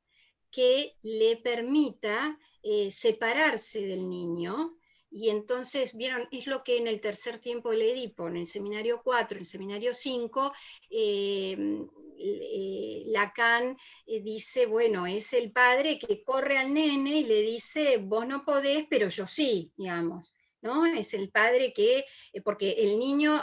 A: que le permita separarse del niño. Y entonces, vieron, es lo que en el tercer tiempo del Edipo, en el seminario 4, en el seminario 5, Lacan dice, bueno, es el padre que corre al nene y le dice, vos no podés, pero yo sí, digamos. ¿No? Es el padre que, porque el niño,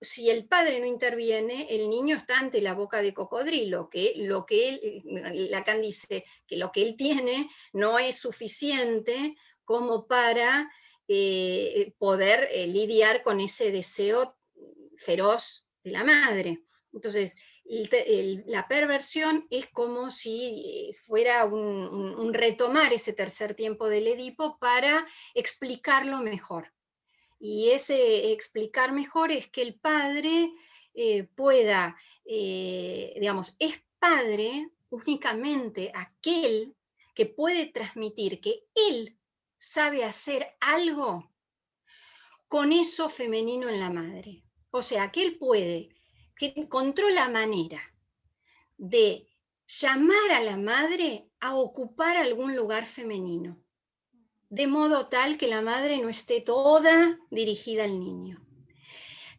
A: si el padre no interviene, el niño está ante la boca de cocodrilo, que lo que él, Lacan dice que lo que él tiene no es suficiente como para poder lidiar con ese deseo feroz de la madre. Entonces, la perversión es como si fuera un retomar ese tercer tiempo del Edipo para explicarlo mejor. Y ese explicar mejor es que el padre pueda, digamos, es padre únicamente aquel que puede transmitir que él sabe hacer algo con eso femenino en la madre. O sea, que él puede, que encontró la manera de llamar a la madre a ocupar algún lugar femenino, de modo tal que la madre no esté toda dirigida al niño.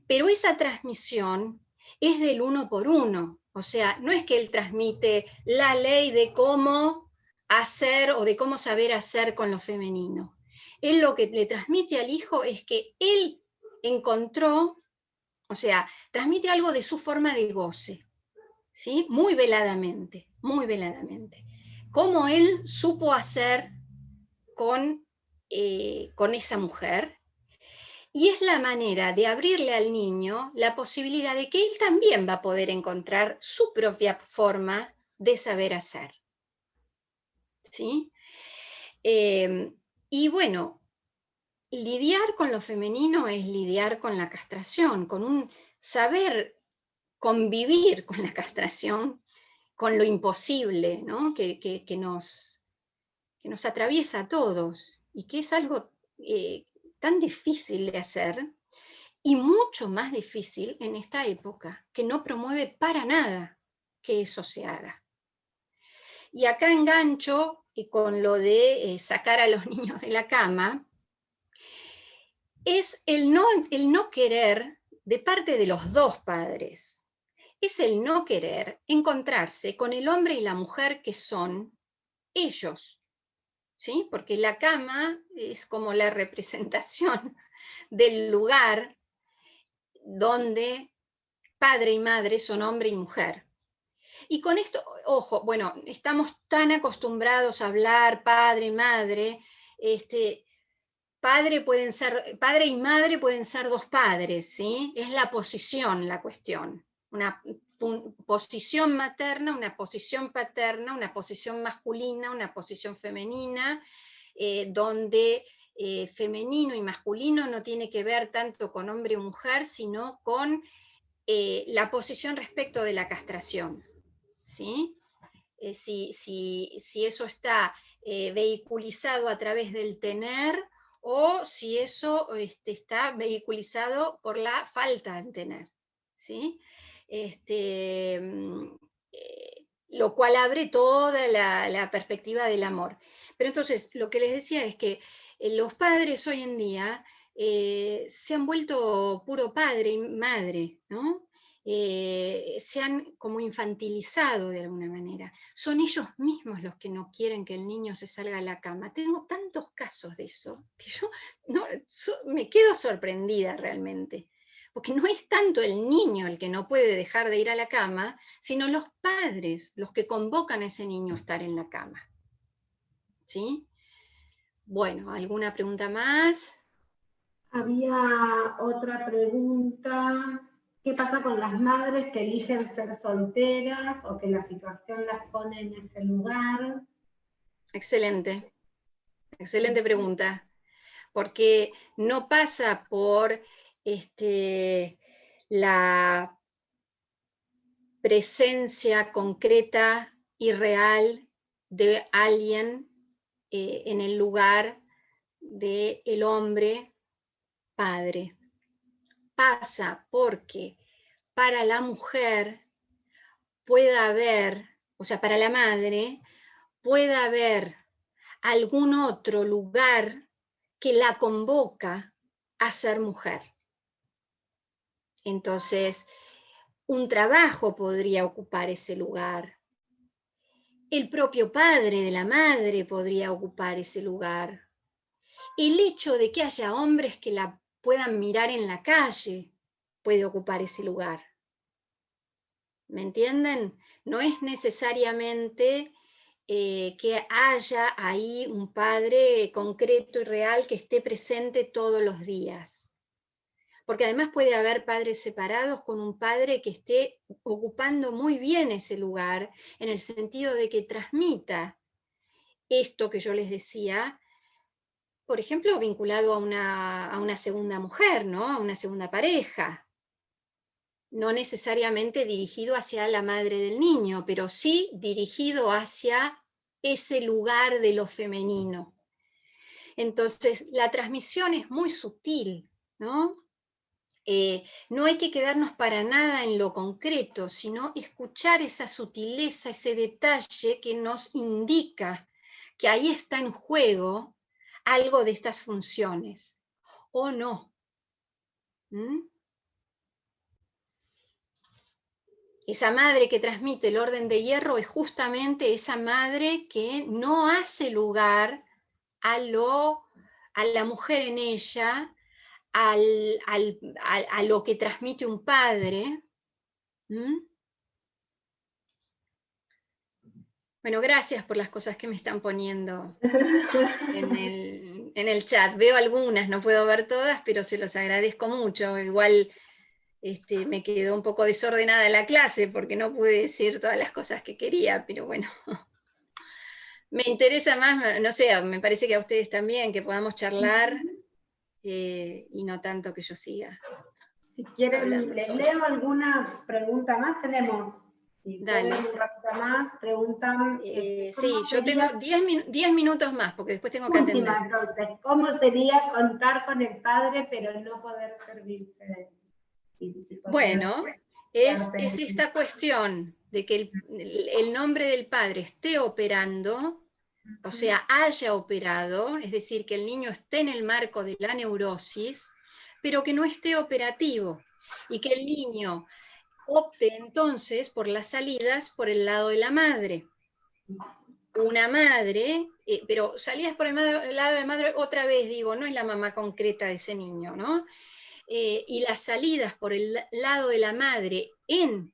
A: Pero esa transmisión es del uno por uno, o sea, no es que él transmite la ley de cómo hacer o de cómo saber hacer con lo femenino. Él lo que le transmite al hijo es que él encontró, o sea, transmite algo de su forma de goce, ¿sí? Muy veladamente, muy veladamente. Cómo él supo hacer con esa mujer, y es la manera de abrirle al niño la posibilidad de que él también va a poder encontrar su propia forma de saber hacer. ¿Sí? Y bueno, lidiar con lo femenino es lidiar con la castración, con un saber convivir con la castración, con lo imposible, ¿no? que nos atraviesa a todos y que es algo tan difícil de hacer y mucho más difícil en esta época, que no promueve para nada que eso se haga. Y acá engancho con lo de sacar a los niños de la cama, es el no querer de parte de los dos padres, es el no querer encontrarse con el hombre y la mujer que son ellos, ¿sí? Porque la cama es como la representación del lugar donde padre y madre son hombre y mujer. Y con esto, ojo, bueno, estamos tan acostumbrados a hablar padre y madre, padre y madre pueden ser dos padres, ¿sí? Es la posición la cuestión. Una posición materna, una posición paterna, una posición masculina, una posición femenina, donde femenino y masculino no tiene que ver tanto con hombre o mujer, sino con la posición respecto de la castración. ¿Sí? Si eso está vehiculizado a través del tener o si eso está vehiculizado por la falta de tener. ¿Sí? Lo cual abre toda la perspectiva del amor. Pero entonces, lo que les decía es que los padres hoy en día se han vuelto puro padre y madre, ¿no? Se han como infantilizado de alguna manera. Son ellos mismos los que no quieren que el niño se salga a la cama. Tengo tantos casos de eso que yo me quedo sorprendida realmente. Porque no es tanto el niño el que no puede dejar de ir a la cama, sino los padres los que convocan a ese niño a estar en la cama. ¿Sí? Bueno, ¿alguna pregunta más?
B: Había otra pregunta. ¿Qué pasa con las madres que eligen ser solteras o que la situación las pone en ese lugar?
A: Excelente, excelente pregunta. Porque no pasa por la presencia concreta y real de alguien en el lugar del hombre padre. Pasa porque para la mujer puede haber, o sea, para la madre, puede haber algún otro lugar que la convoca a ser mujer. Entonces, un trabajo podría ocupar ese lugar. El propio padre de la madre podría ocupar ese lugar. El hecho de que haya hombres que la puedan mirar en la calle puede ocupar ese lugar. ¿Me entienden? No es necesariamente que haya ahí un padre concreto y real que esté presente todos los días. Porque además puede haber padres separados con un padre que esté ocupando muy bien ese lugar, en el sentido de que transmita esto que yo les decía, por ejemplo, vinculado a una segunda mujer, ¿no? A una segunda pareja. No necesariamente dirigido hacia la madre del niño, pero sí dirigido hacia ese lugar de lo femenino. Entonces, la transmisión es muy sutil, ¿no? No hay que quedarnos para nada en lo concreto, sino escuchar esa sutileza, ese detalle que nos indica que ahí está en juego algo de estas funciones, o no. ¿Mm? Esa madre que transmite el orden de hierro es justamente esa madre que no hace lugar a la mujer en ella, a lo que transmite un padre. ¿Mm? Bueno, gracias por las cosas que me están poniendo en el chat. Veo algunas, no puedo ver todas, pero se los agradezco mucho. Igual me quedó un poco desordenada la clase porque no pude decir todas las cosas que quería, pero bueno. Me interesa más, no sé, me parece que a ustedes también, que podamos charlar y no tanto que yo siga.
B: Si quieren, les leo alguna pregunta más. Tenemos, si
A: Dale.
B: pueden un ratito más, preguntan.
A: Sí, yo tengo 10 minutos más, porque después tengo que atender.
B: Entonces, ¿cómo sería contar con el padre pero no poder servirse de él?
A: Bueno, es esta cuestión de que el nombre del padre esté operando, o sea, haya operado, es decir, que el niño esté en el marco de la neurosis, pero que no esté operativo, y que el niño opte entonces por las salidas por el lado de la madre. Una madre, pero salidas por el lado de la madre, otra vez digo, no es la mamá concreta de ese niño, ¿no? Y las salidas por el lado de la madre en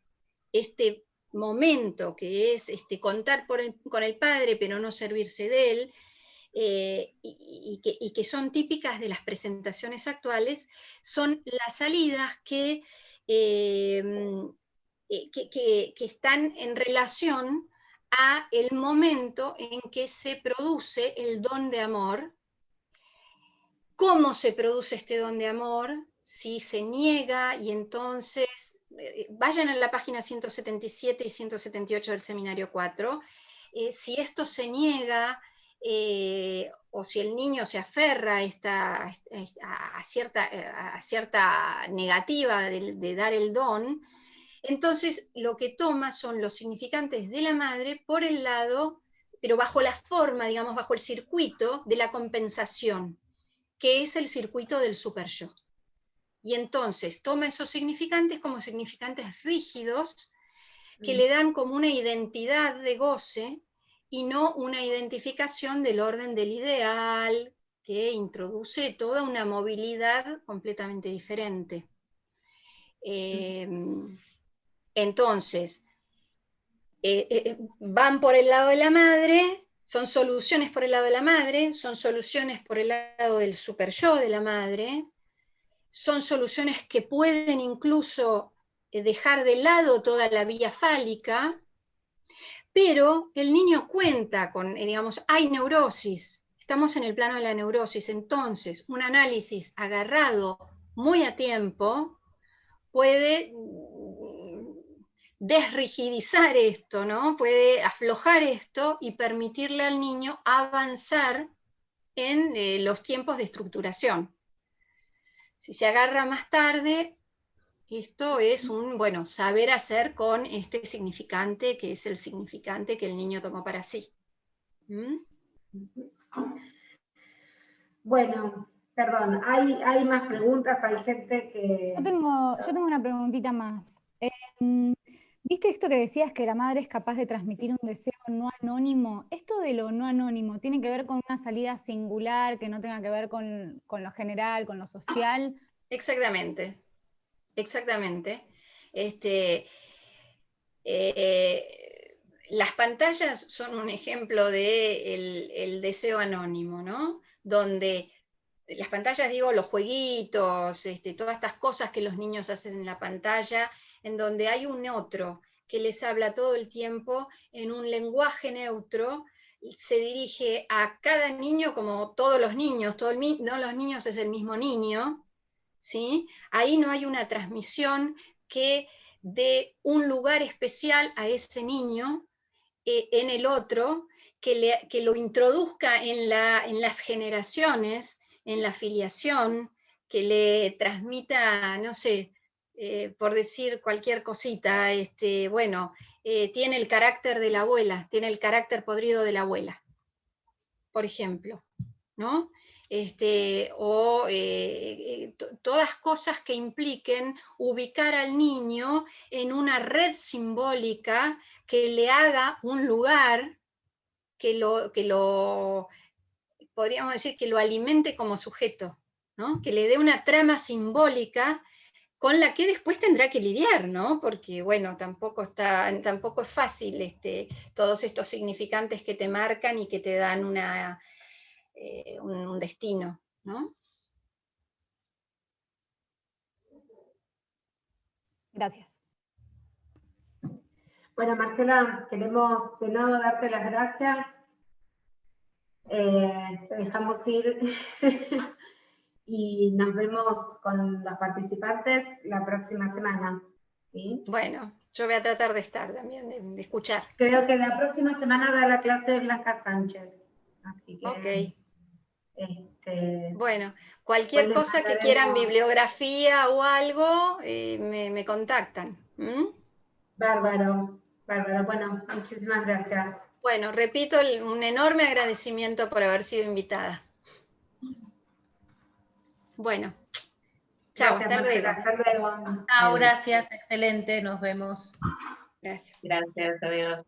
A: este momento que es contar con el padre pero no servirse de él, y que son típicas de las presentaciones actuales, son las salidas que están en relación a el momento en que se produce el don de amor. ¿Cómo se produce este don de amor? Si se niega y entonces, vayan a la página 177 y 178 del seminario 4, si esto se niega o si el niño se aferra a cierta negativa de dar el don, entonces lo que toma son los significantes de la madre por el lado, pero bajo la forma, digamos, bajo el circuito de la compensación, que es el circuito del super-yo. Y entonces toma esos significantes como significantes rígidos que le dan como una identidad de goce y no una identificación del orden del ideal, que introduce toda una movilidad completamente diferente. Entonces, van por el lado de la madre, son soluciones por el lado de la madre, son soluciones por el lado del super-yo de la madre, son soluciones que pueden incluso dejar de lado toda la vía fálica, pero el niño cuenta con, digamos, hay neurosis, estamos en el plano de la neurosis, entonces un análisis agarrado muy a tiempo puede desrigidizar esto, ¿no? Puede aflojar esto y permitirle al niño avanzar en los tiempos de estructuración. Si se agarra más tarde, esto es un, bueno, saber hacer con este significante, que es el significante que el niño tomó para sí. ¿Mm?
B: Bueno, perdón, hay más preguntas, hay gente que...
D: Yo tengo una preguntita más. ¿Viste esto que decías que la madre es capaz de transmitir un deseo no anónimo? Esto de lo no anónimo, ¿tiene que ver con una salida singular, que no tenga que ver con lo general, con lo social?
A: Exactamente, exactamente. Las pantallas son un ejemplo de el deseo anónimo, ¿no? Donde las pantallas, digo, los jueguitos, todas estas cosas que los niños hacen en la pantalla, en donde hay un otro que les habla todo el tiempo en un lenguaje neutro, se dirige a cada niño como todos los niños, no los niños es el mismo niño, ¿sí? Ahí no hay una transmisión que dé un lugar especial a ese niño en el otro, que lo introduzca en las generaciones, en la filiación, que le transmita, no sé, por decir cualquier cosita, bueno, tiene el carácter de la abuela, tiene el carácter podrido de la abuela, por ejemplo, ¿no? Todas cosas que impliquen ubicar al niño en una red simbólica que le haga un lugar, podríamos decir, que lo alimente como sujeto, ¿no? Que le dé una trama simbólica con la que después tendrá que lidiar, ¿no? Porque, bueno, tampoco es fácil todos estos significantes que te marcan y que te dan un destino, ¿no?
D: Gracias.
B: Bueno, Marcela, queremos de nuevo darte las gracias. Te dejamos ir y nos vemos con los participantes la próxima semana. ¿Sí?
A: Bueno, yo voy a tratar de estar también, de escuchar.
B: Creo que la próxima semana da la clase de Blanca Sánchez. Así que,
A: ok. Bueno,
B: pues
A: cualquier
B: les
A: cosa que quieran,
B: mandaremos...
A: bibliografía o algo, me contactan. ¿Mm?
B: Bárbaro, bárbaro. Bueno, muchísimas gracias.
A: Bueno, repito, un enorme agradecimiento por haber sido invitada. Bueno, chao,
B: Gracias,
A: hasta luego.
B: Marcela, hasta luego.
E: Chao, gracias, excelente, nos vemos.
A: Gracias.
F: Gracias, adiós.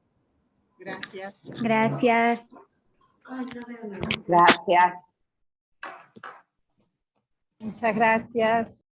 E: Gracias.
D: Gracias.
B: Ay, no veo nada.
F: Gracias.
C: Muchas gracias.